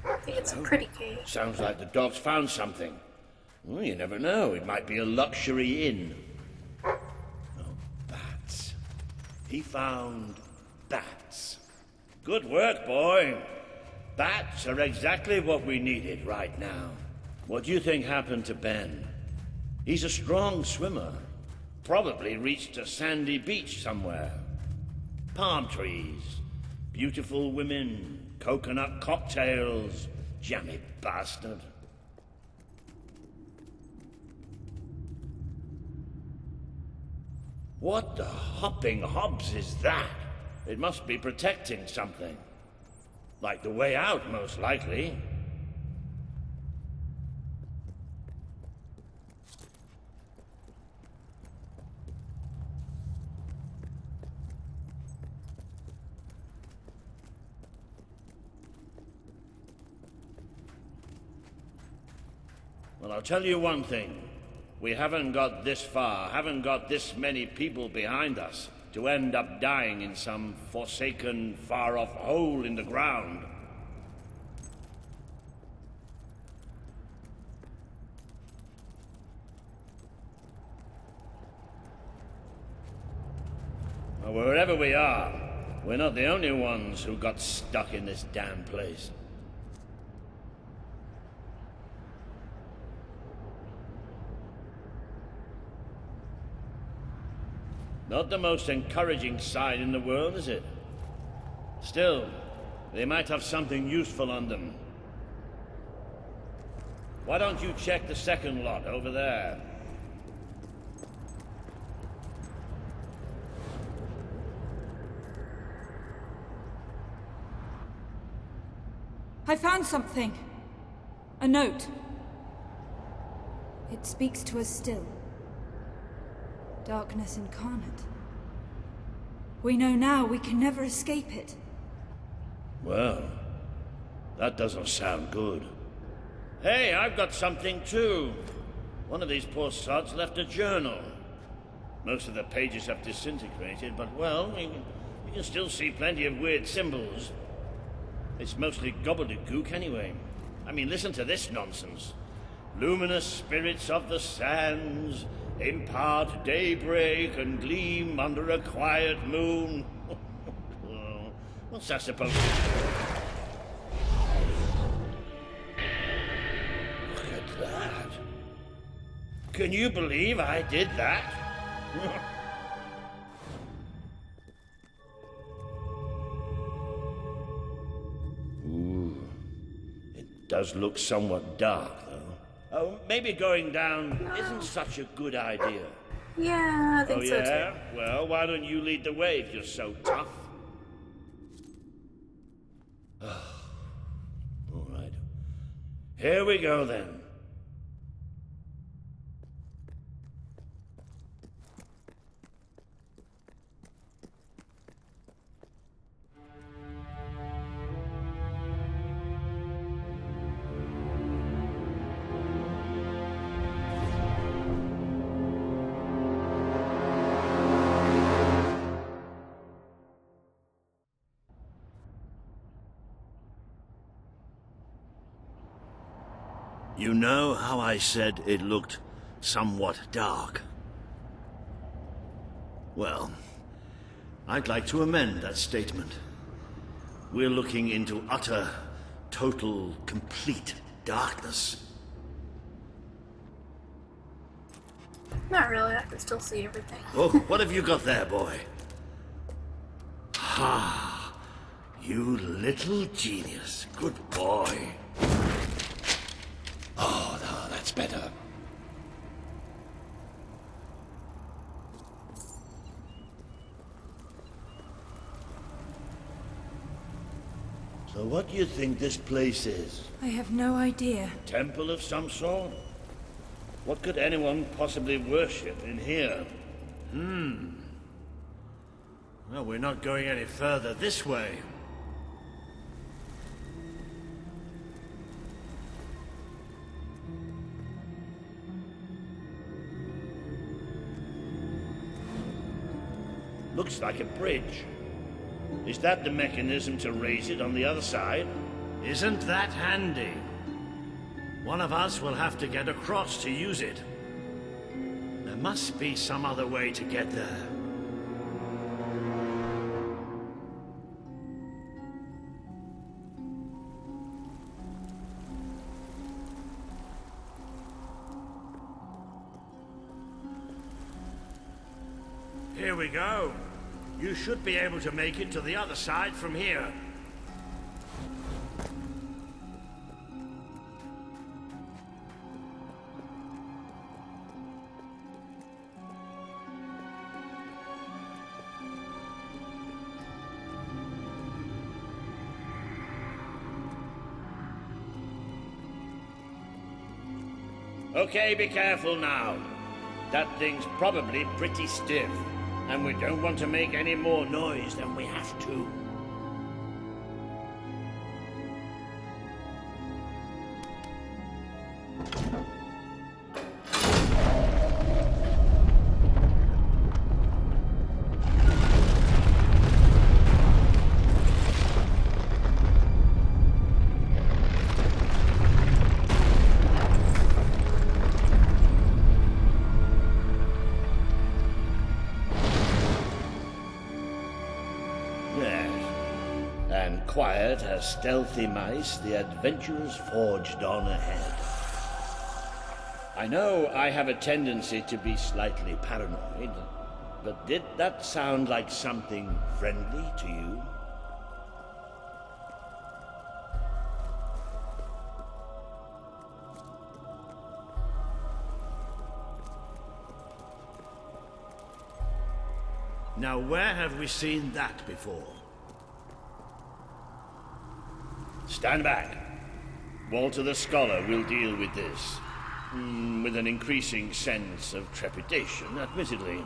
I think it's a pretty cave. Sounds like the dog's found something. Well, you never know. It might be a luxury inn. Oh, bats. He found bats. Good work, boy. Bats are exactly what we needed right now. What do you think happened to Ben? He's a strong swimmer. Probably reached a sandy beach somewhere. Palm trees, beautiful women, coconut cocktails. Jammy bastard. What the hopping hobs is that? It must be protecting something. Like the way out, most likely. Well, I'll tell you one thing. We haven't got this far, haven't got this many people behind us to end up dying in some forsaken, far-off hole in the ground. Well, wherever we are, we're not the only ones who got stuck in this damn place. Not the most encouraging sign in the world, is it? Still, they might have something useful on them. Why don't you check the second lot over there? I found something. A note. It speaks to us still. Darkness incarnate. We know now we can never escape it. Well, that doesn't sound good. Hey, I've got something too. One of these poor sods left a journal. Most of the pages have disintegrated, but, well, you can still see plenty of weird symbols. It's mostly gobbledygook anyway. I mean, listen to this nonsense. Luminous spirits of the sands impart daybreak and gleam under a quiet moon. What's that supposed to be? Look at that. Can you believe I did that? Ooh. It does look somewhat dark, though. Oh, maybe going down isn't such a good idea. Yeah, I think so yeah? too. Well, why don't you lead the way if you're so tough? All right. Here we go, then. You know how I said it looked somewhat dark? Well, I'd like to amend that statement. We're looking into utter, total, complete darkness. Not really, I can still see everything. Oh, what have you got there, boy? Ah, you little genius. Good boy. Oh, no, that's better. So what do you think this place is? I have no idea. Temple of some sort? What could anyone possibly worship in here? Well, we're not going any further this way. Looks like a bridge. Is that the mechanism to raise it on the other side? Isn't that handy? One of us will have to get across to use it. There must be some other way to get there. Here we go. You should be able to make it to the other side from here. Okay, be careful now. That thing's probably pretty stiff, and we don't want to make any more noise than we have to. Quiet as stealthy mice, the adventurers forged on ahead. I know I have a tendency to be slightly paranoid, but did that sound like something friendly to you? Now, where have we seen that before? Stand back. Walter the Scholar will deal with this. With an increasing sense of trepidation, admittedly.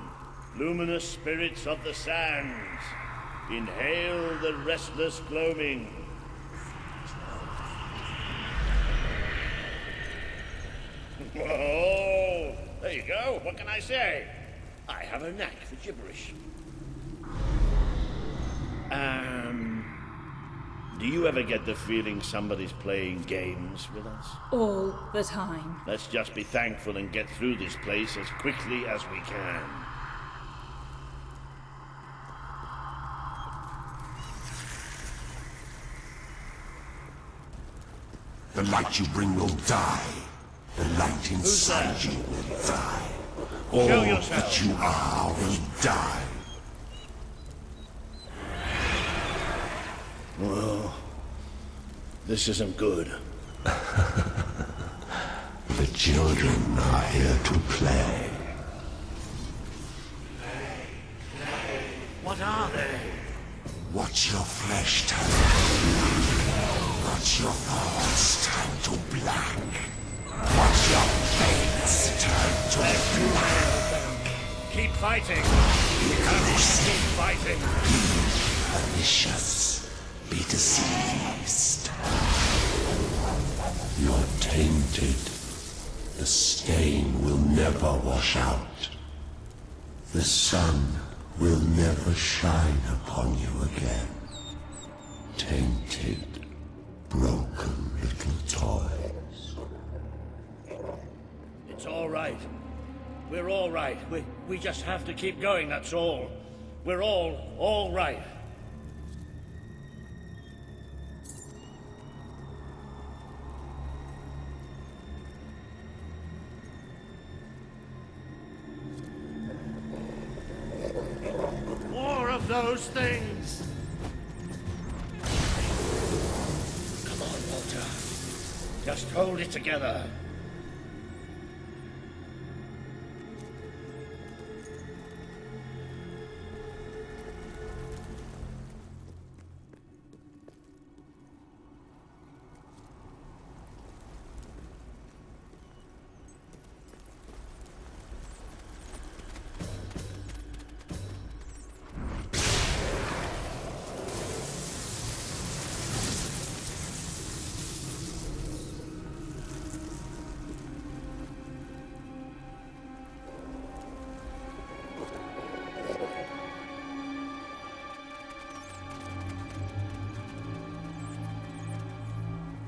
Luminous spirits of the sands, inhale the restless gloaming. Oh, you go. What can I say? I have a knack for gibberish. Do you ever get the feeling somebody's playing games with us? All the time. Let's just be thankful and get through this place as quickly as we can. The light you bring will die. The light inside you will die. All that you are will die. Well, this isn't good. The children are here to play. What are they? Watch your flesh turn to black. Watch your thoughts turn to black. Watch your fates turn to black. Keep fighting. Keep fighting. Be malicious. Be deceased. You're tainted. The stain will never wash out. The sun will never shine upon you again. Tainted, broken little toys. It's all right. We're all right. We just have to keep going, that's all. We're all right. More of those things! Come on, Walter. Just hold it together.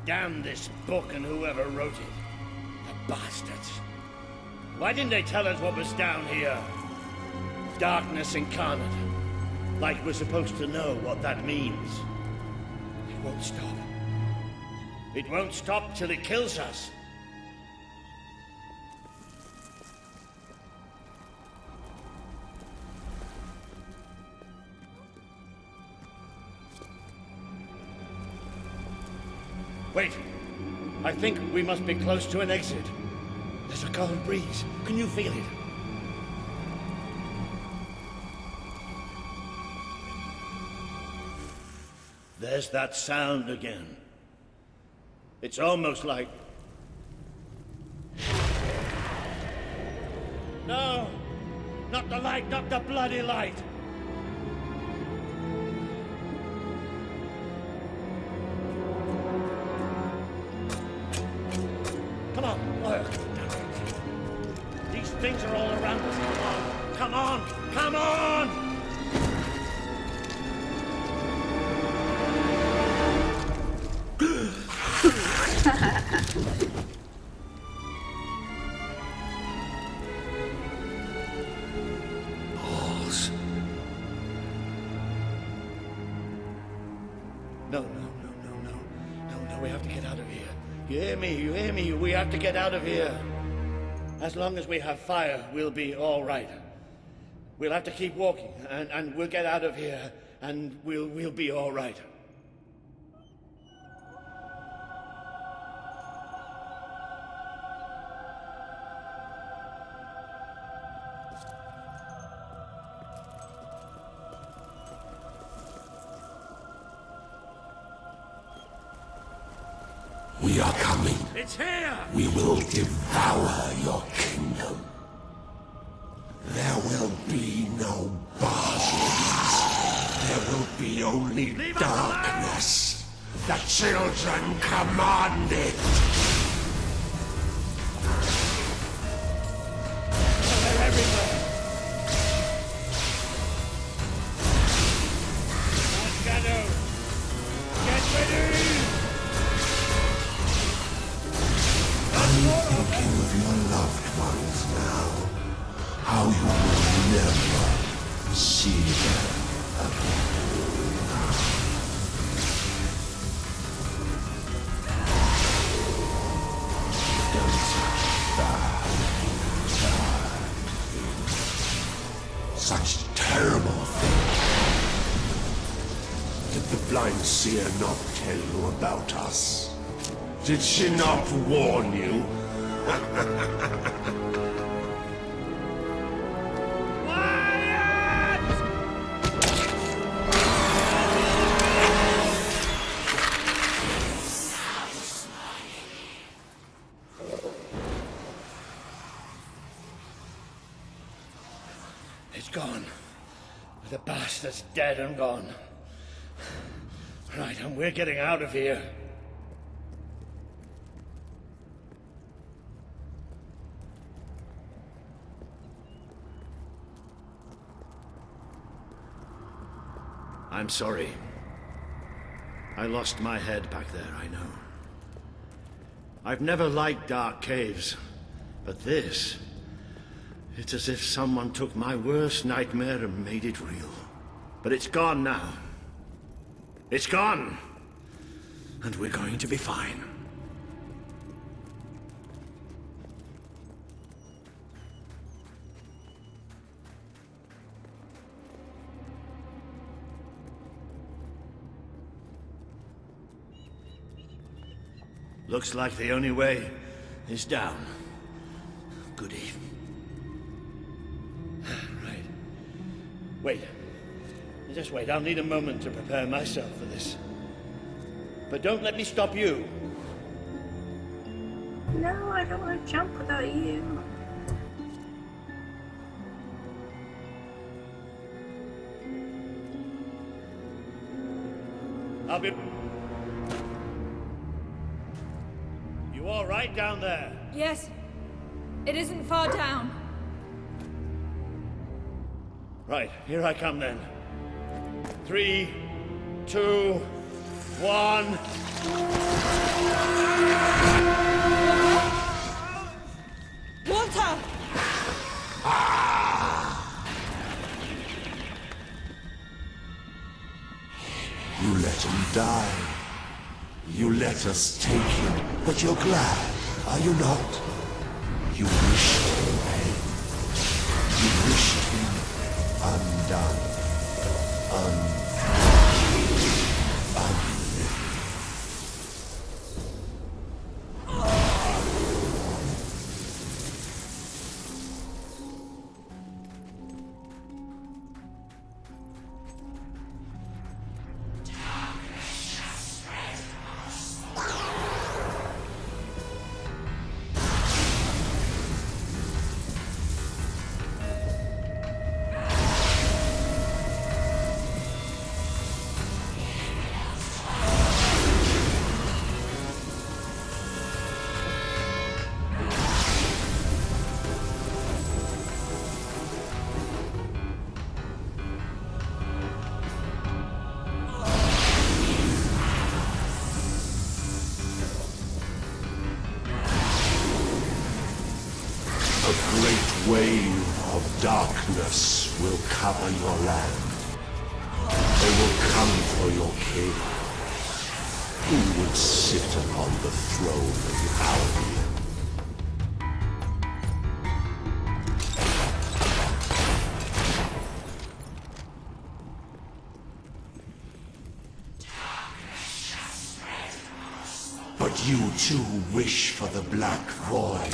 Damn this book and whoever wrote it. The bastards. Why didn't they tell us what was down here? Darkness incarnate. Like we're supposed to know what that means. It won't stop. It won't stop till it kills us. Wait. I think we must be close to an exit. There's a cold breeze. Can you feel it? There's that sound again. It's almost like... No! Not the light, not the bloody light! Come on, look. These things are all around us. Come on! Come on! Pause. No, we have to get out of here. You hear me? You hear me? We have to get out of here. As long as we have fire, we'll be all right. We'll have to keep walking, and we'll get out of here, and we'll be all right. We are coming. It's here! We will devour your kingdom. There will be no bargains. There will be only darkness. The children command it. Such terrible things. Did the blind seer not tell you about us? Did she not warn you? It's gone. The bastard's dead and gone. Right, and we're getting out of here. I'm sorry. I lost my head back there, I know. I've never liked dark caves, but this... It's as if someone took my worst nightmare and made it real. But it's gone now. It's gone! And we're going to be fine. Looks like the only way is down. Good evening. Right. Wait. Just wait. I'll need a moment to prepare myself for this. But don't let me stop you. No, I don't want to jump without you. I'll be... You all right down there? Yes. It isn't far down. Right, here I come then. 3, 2, 1. Water! You let him die. You let us take him, but you're glad, are you not? You wished him pain. You wished him undone, unlived. Wave of darkness will cover your land. They will come for your king. Who would sit upon the throne of Albion? But you too wish for the Black Void.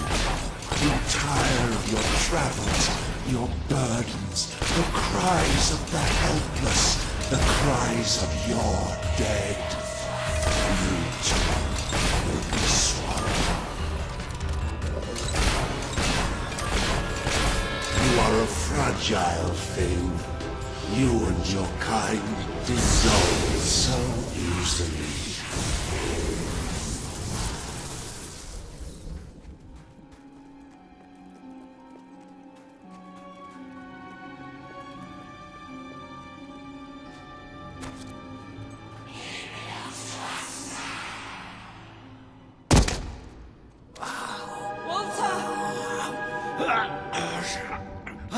You tire of your travels, your burdens, the cries of the helpless, the cries of your dead. You too will be swallowed. You are a fragile thing. You and your kind dissolve so easily. We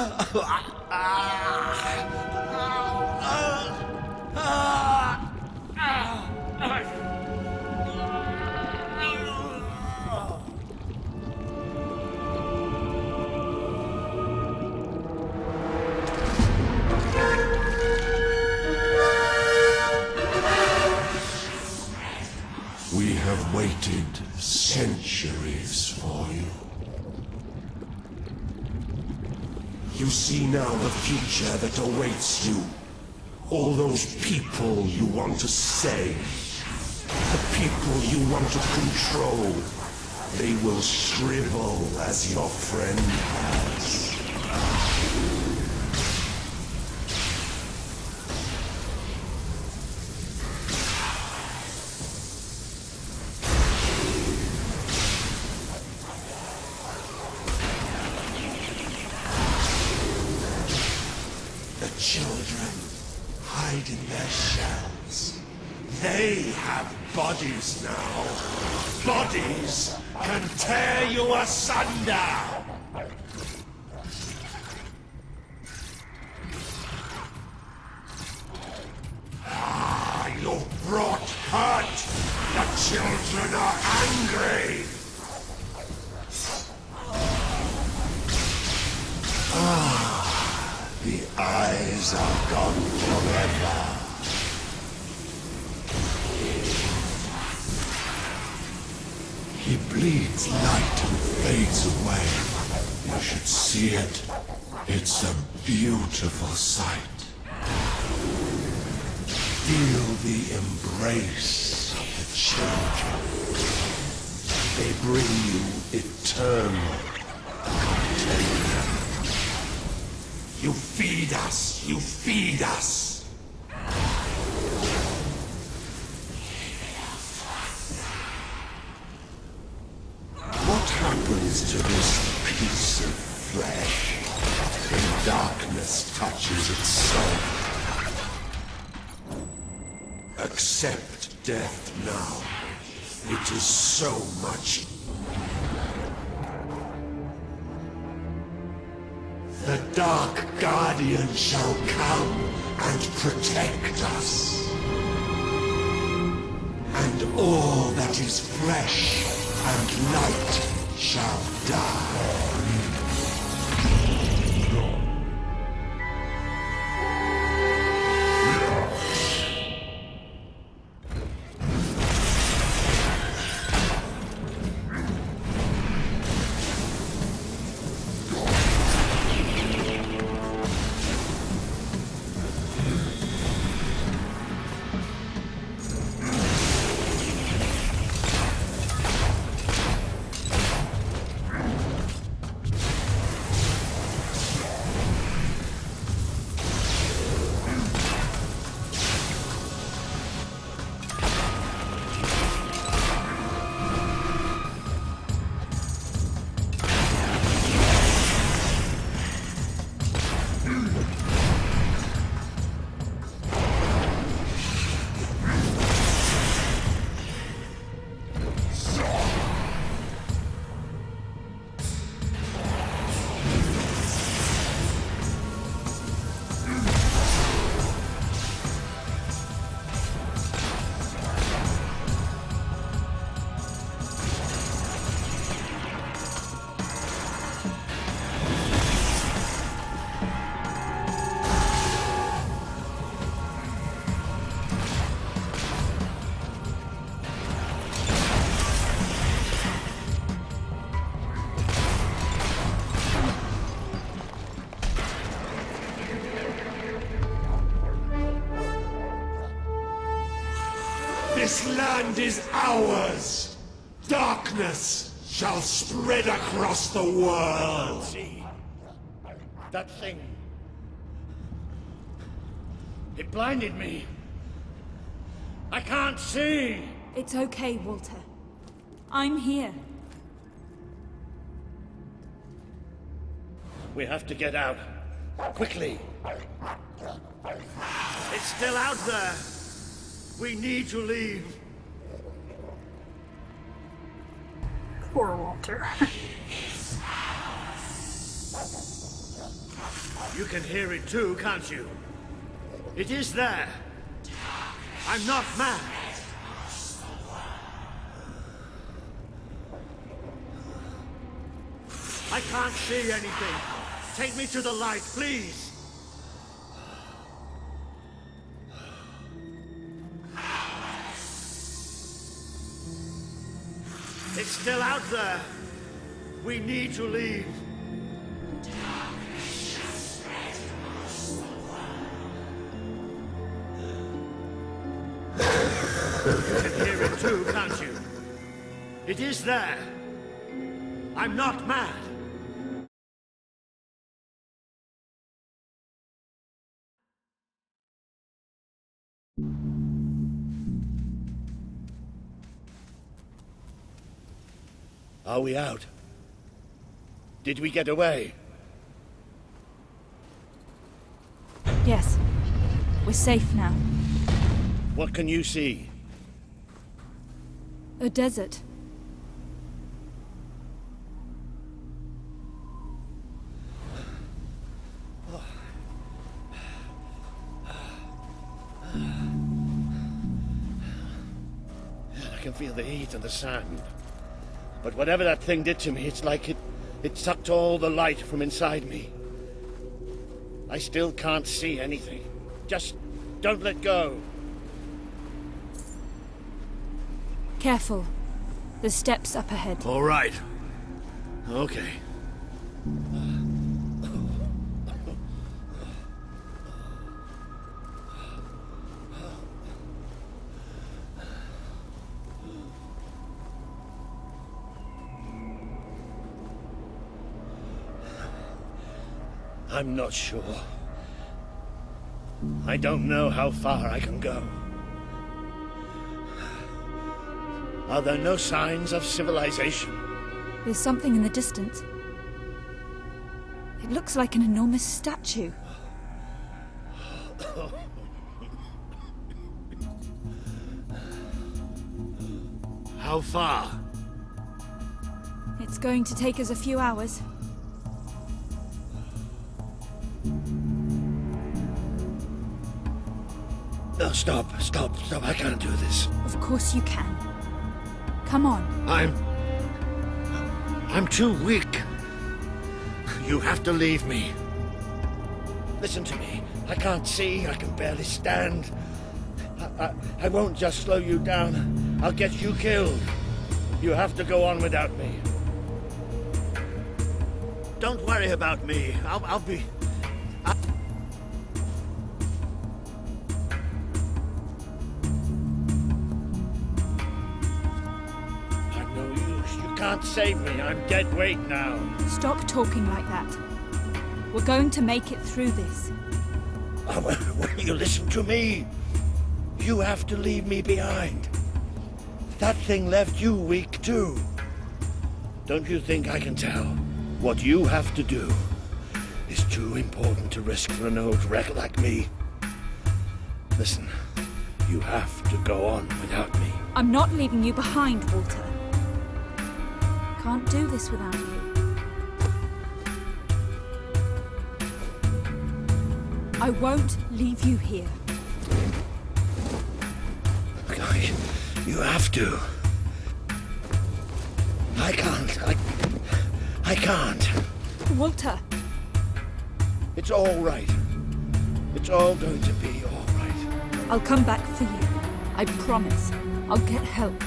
have waited centuries for you. You see now the future that awaits you. All those people you want to save. The people you want to control. They will shrivel as your friend has. Children hide in their shells. They have bodies now. Bodies can tear you asunder. You've brought hurt. The children are angry. The eyes are gone forever. He bleeds light and fades away. You should see it. It's a beautiful sight. Feel the embrace of the children. They bring you eternal contagion. You feed us! You feed us! What happens to this piece of flesh when darkness touches its soul? Accept death now. It is so much. The Dark Guardian shall come and protect us. And all that is flesh and light shall die. This land is ours! Darkness shall spread across the world! See? That thing. It blinded me. I can't see! It's okay, Walter. I'm here. We have to get out. Quickly. It's still out there. We need to leave. Poor Walter. You can hear it too, can't you? It is there. I'm not mad. I can't see anything. Take me to the light, please. It's still out there. We need to leave. You can hear it too, can't you? It is there. I'm not mad. Are we out? Did we get away? Yes. We're safe now. What can you see? A desert. I can feel the heat and the sand. But whatever that thing did to me, it's like it sucked all the light from inside me. I still can't see anything. Just don't let go. Careful. There's steps up ahead. All right. Okay. I'm not sure. I don't know how far I can go. Are there no signs of civilization? There's something in the distance. It looks like an enormous statue. How far? It's going to take us a few hours. No, stop. I can't do this. Of course you can. Come on. I'm too weak. You have to leave me. Listen to me. I can't see. I can barely stand. I won't just slow you down. I'll get you killed. You have to go on without me. Don't worry about me. I'll be... Can't save me. I'm dead weight now. Stop talking like that. We're going to make it through this. Will you listen to me? You have to leave me behind. That thing left you weak too. Don't you think I can tell? What you have to do is too important to risk for an old wreck like me. Listen, you have to go on without me. I'm not leaving you behind, Walter. Can't do this without you. I won't leave you here. You have to. I can't. Walter. It's all right. It's all going to be all right. I'll come back for you. I promise. I'll get help.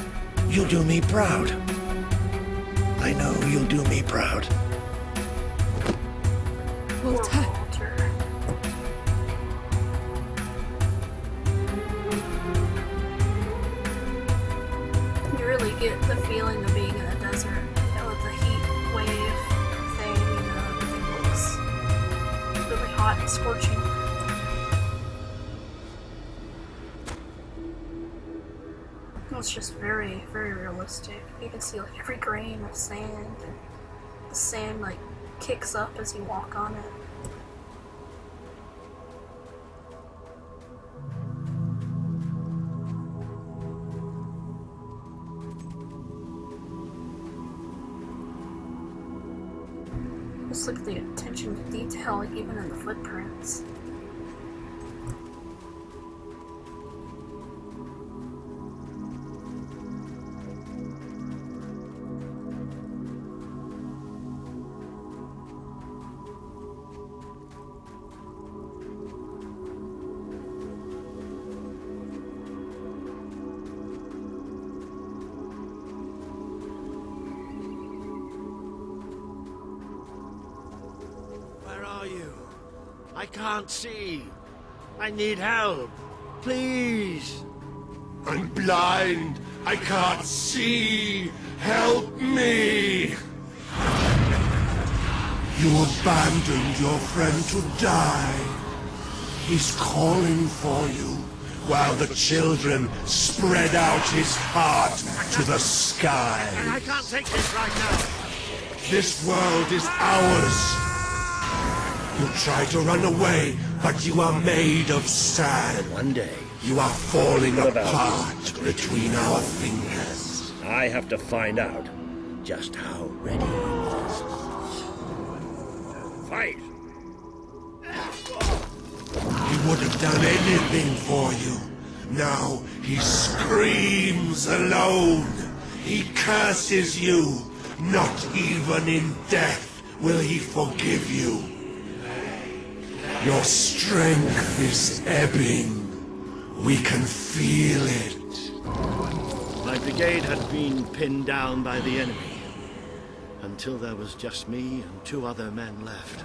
You'll do me proud. I know you'll do me proud. Walter. You really get the feeling of being in a desert, with the heat wave thing, everything looks really hot and scorching. It's just very, very realistic. You can see like every grain of sand, and the sand like kicks up as you walk on it. This Just look at the attention to detail, like even in the footprints. I can't see. I need help. Please. I'm blind. I can't see. Help me. You abandoned your friend to die. He's calling for you, while the children spread out his heart to the sky. I can't take this right now. This world is ours. You try to run away, but you are made of sand. One day, you are falling apart between our fingers. I have to find out just how ready he is. Fight! He would have done anything for you. Now he screams alone. He curses you. Not even in death will he forgive you. Your strength is ebbing. We can feel it. My brigade had been pinned down by the enemy, until there was just me and 2 other men left.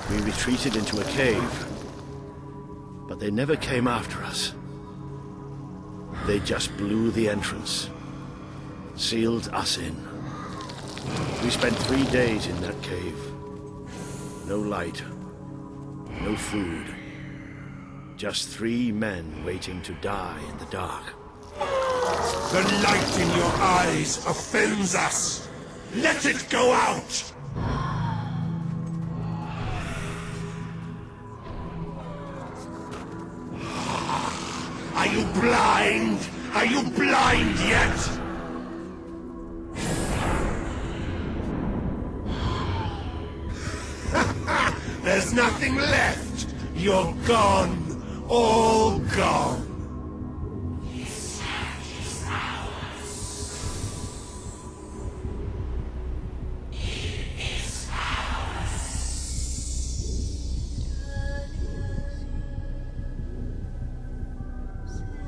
We retreated into a cave, but they never came after us. They just blew the entrance, sealed us in. We spent 3 days in that cave. No light. No food. Just 3 men waiting to die in the dark. The light in your eyes offends us. Let it go out! Are you blind? Are you blind yet? There's nothing left. You're gone. All gone.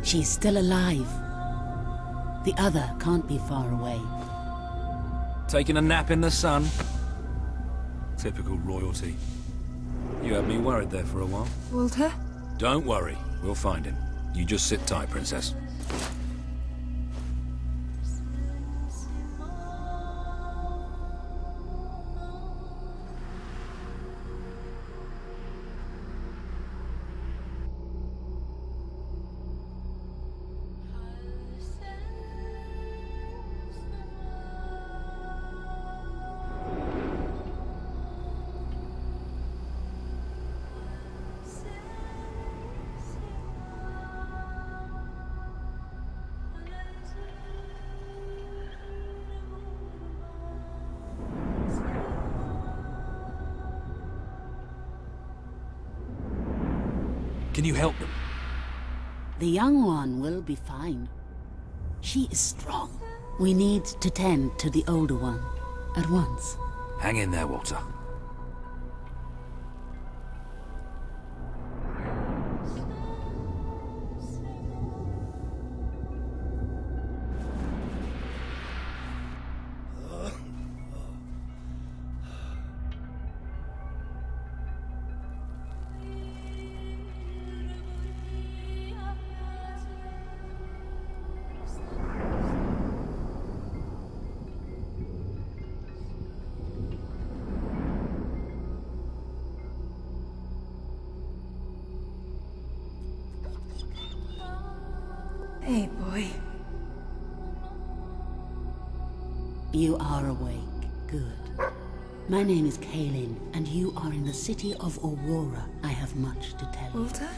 She's still alive. The other can't be far away. Taking a nap in the sun? Typical royalty. You had me worried there for a while. Walter? Don't worry, we'll find him. You just sit tight, Princess. Can you help them? The young one will be fine. She is strong. We need to tend to the older one at once. Hang in there, Walter. Hey, boy. You are awake. Good. My name is Kaelin, and you are in the city of Aurora. I have much to tell you. Walter?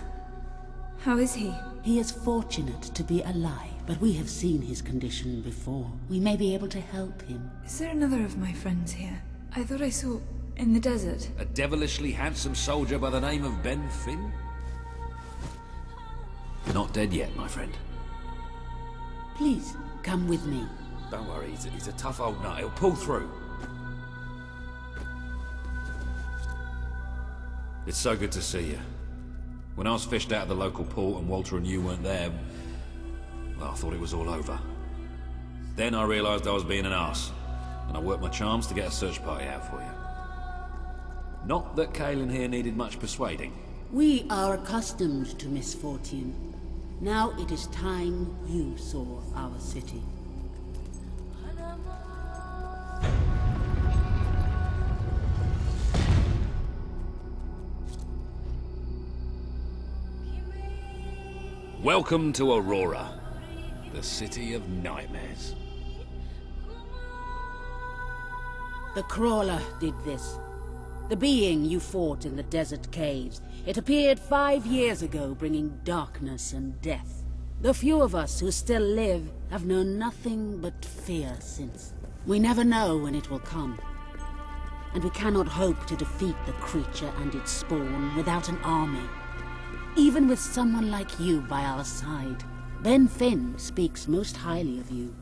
How is he? He is fortunate to be alive, but we have seen his condition before. We may be able to help him. Is there another of my friends here? I thought I saw... in the desert. A devilishly handsome soldier by the name of Ben Finn? Not dead yet, my friend. Please, come with me. Don't worry, he's a tough old nut. He'll pull through. It's so good to see you. When I was fished out of the local port and Walter and you weren't there, well, I thought it was all over. Then I realised I was being an arse, and I worked my charms to get a search party out for you. Not that Kaelin here needed much persuading. We are accustomed to misfortune. Now it is time you saw our city. Welcome to Aurora, the city of nightmares. The Crawler did this. The being you fought in the desert caves. It appeared 5 years ago, bringing darkness and death. The few of us who still live have known nothing but fear since. We never know when it will come. And we cannot hope to defeat the creature and its spawn without an army. Even with someone like you by our side. Ben Finn speaks most highly of you.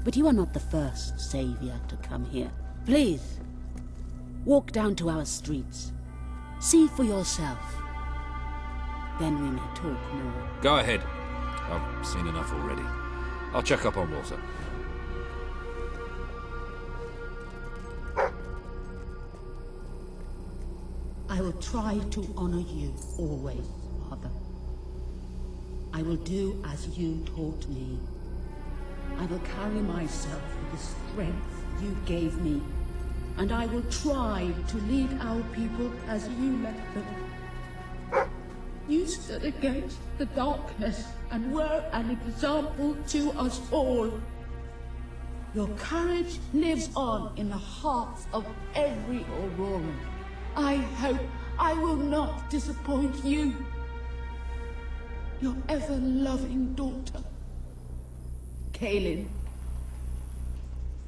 But you are not the first savior to come here. Please, walk down to our streets. See for yourself. Then we may talk more. Go ahead. I've seen enough already. I'll check up on Walter. I will try to honor you always, Father. I will do as you taught me. I will carry myself with the strength you gave me, and I will try to lead our people as you led them. You stood against the darkness and were an example to us all. Your courage lives on in the hearts of every Auroran. I hope I will not disappoint you. Your ever-loving daughter, Kaelin.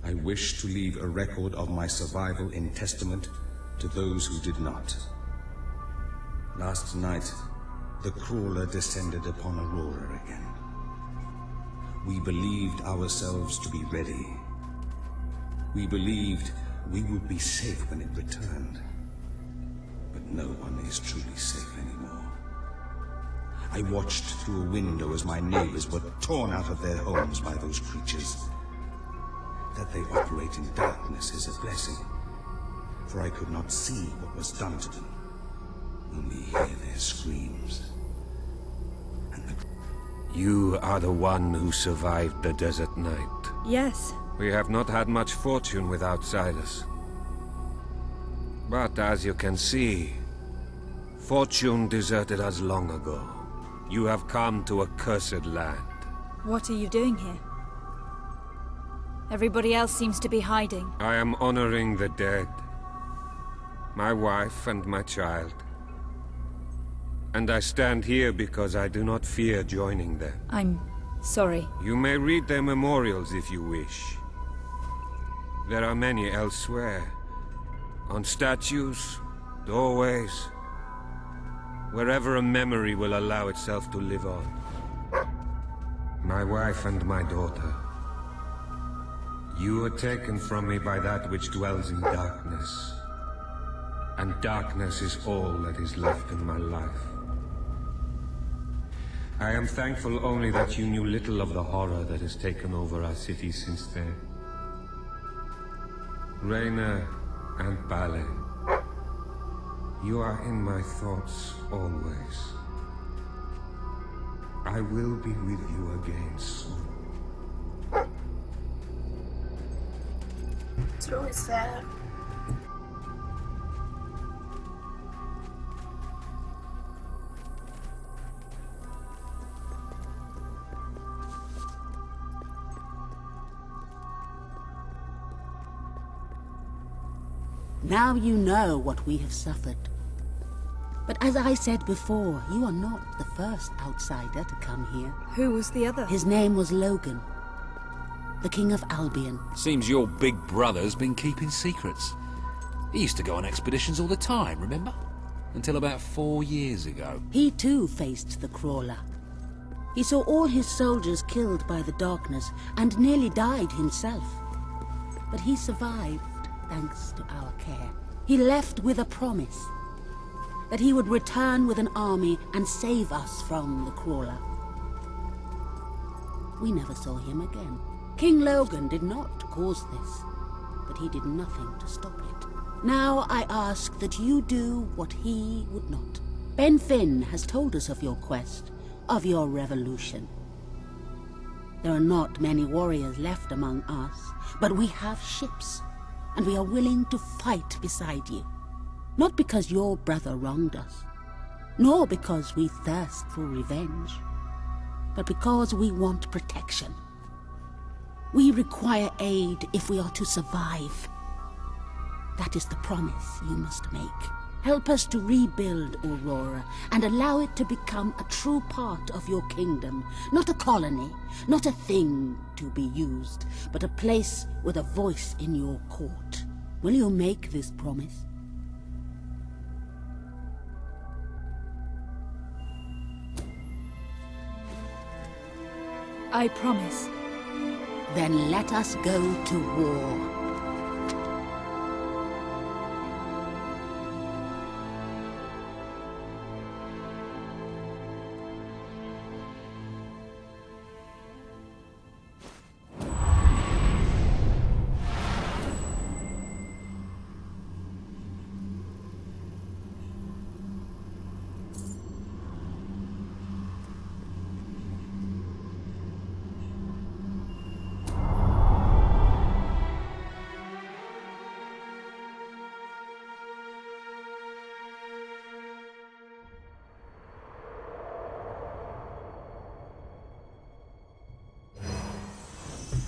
I wish to leave a record of my survival in testament to those who did not. Last night, the Crawler descended upon Aurora again. We believed ourselves to be ready. We believed we would be safe when it returned. But no one is truly safe anymore. I watched through a window as my neighbors were torn out of their homes by those creatures. That they operate in darkness is a blessing, for I could not see what was done to them, only hear their screams. You are the one who survived the desert night. Yes. We have not had much fortune with outsiders. But as you can see, fortune deserted us long ago. You have come to a cursed land. What are you doing here? Everybody else seems to be hiding. I am honoring the dead. My wife and my child. And I stand here because I do not fear joining them. I'm sorry. You may read their memorials if you wish. There are many elsewhere. On statues, doorways, wherever a memory will allow itself to live on. My wife and my daughter. You were taken from me by that which dwells in darkness. And darkness is all that is left in my life. I am thankful only that you knew little of the horror that has taken over our city since then. Raina and Bale, you are in my thoughts always. I will be with you again soon. It's really sad. Now you know what we have suffered. But as I said before, you are not the first outsider to come here. Who was the other? His name was Logan, the King of Albion. Seems your big brother's been keeping secrets. He used to go on expeditions all the time, remember? Until about 4 years ago. He too faced the crawler. He saw all his soldiers killed by the darkness and nearly died himself. But he survived thanks to our care. He left with a promise that he would return with an army and save us from the crawler. We never saw him again. King Logan did not cause this, but he did nothing to stop it. Now I ask that you do what he would not. Ben Finn has told us of your quest, of your revolution. There are not many warriors left among us, but we have ships, and we are willing to fight beside you. Not because your brother wronged us, nor because we thirst for revenge, but because we want protection. We require aid if we are to survive. That is the promise you must make. Help us to rebuild Aurora and allow it to become a true part of your kingdom. Not a colony, not a thing to be used, but a place with a voice in your court. Will you make this promise? I promise. Then let us go to war.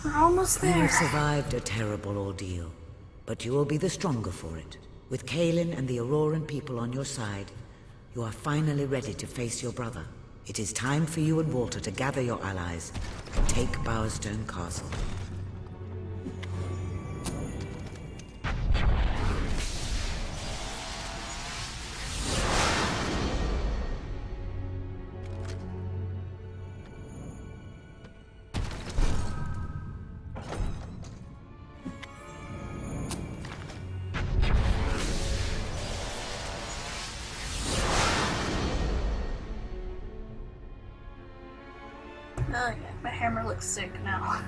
We're almost You there. have survived a terrible ordeal, but you will be the stronger for it. With Kaelin and the Auroran people on your side, you are finally ready to face your brother. It is time for you and Walter to gather your allies and take Bowerstone Castle. Oh yeah, my hammer looks sick now.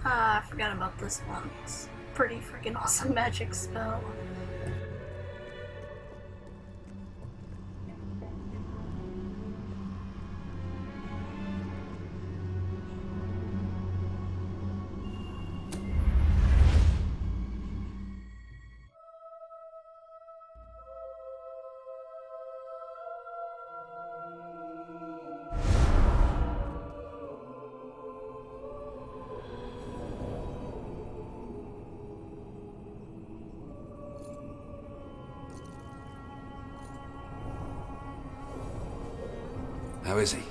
I forgot about this one. It's a pretty freaking awesome magic spell. How is he?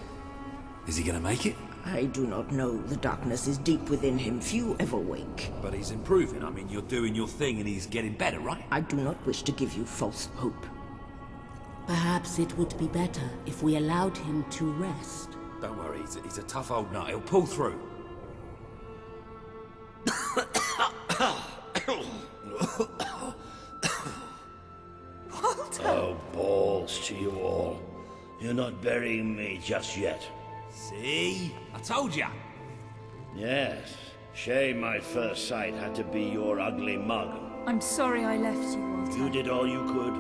Is he gonna make it? I do not know. The darkness is deep within him. Few ever wake. But he's improving. I mean, you're doing your thing and he's getting better, right? I do not wish to give you false hope. Perhaps it would be better if we allowed him to rest. Don't worry, he's a tough old nut. He'll pull through. Oh, balls to you all. You're not burying me just yet. See? I told ya! Yes. Shame my first sight had to be your ugly mug. I'm sorry I left you, Walter. You did all you could.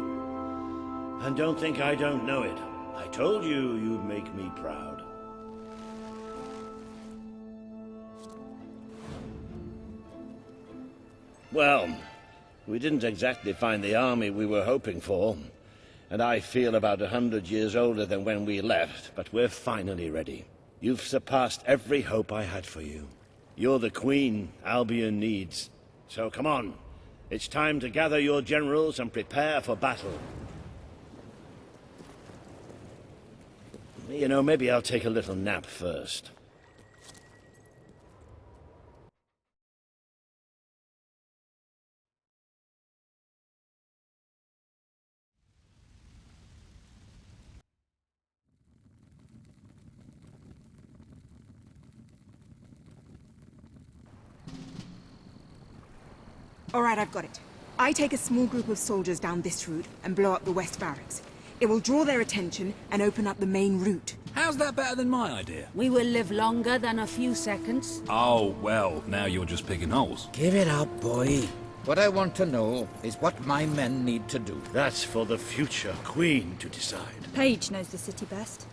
And don't think I don't know it. I told you you'd make me proud. Well, we didn't exactly find the army we were hoping for. And I feel about 100 years older than when we left, but we're finally ready. You've surpassed every hope I had for you. You're the queen Albion needs. So come on. It's time to gather your generals and prepare for battle. You know, maybe I'll take a little nap first. All right, I've got it. I take a small group of soldiers down this route and blow up the west barracks. It will draw their attention and open up the main route. How's that better than my idea? We will live longer than a few seconds. Oh, well, now you're just picking holes. Give it up, boy. What I want to know is what my men need to do. That's for the future queen to decide. Paige knows the city best.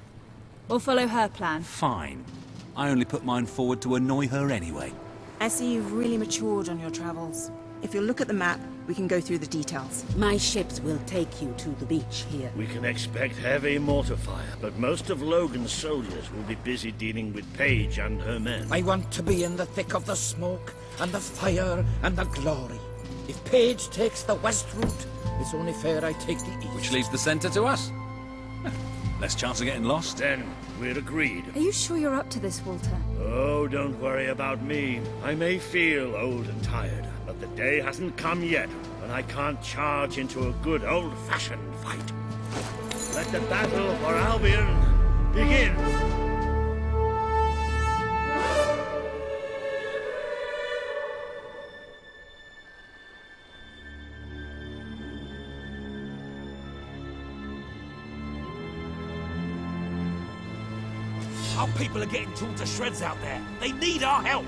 We'll follow her plan. Fine. I only put mine forward to annoy her anyway. I see you've really matured on your travels. If you'll look at the map, we can go through the details. My ships will take you to the beach here. We can expect heavy mortar fire, but most of Logan's soldiers will be busy dealing with Paige and her men. I want to be in the thick of the smoke, and the fire, and the glory. If Paige takes the west route, it's only fair I take the east. Which leaves the center to us. Less chance of getting lost. Then we're agreed. Are you sure you're up to this, Walter? Oh, don't worry about me. I may feel old and tired, but the day hasn't come yet when I can't charge into a good old-fashioned fight. Let the battle for Albion begin! Our people are getting torn to shreds out there. They need our help.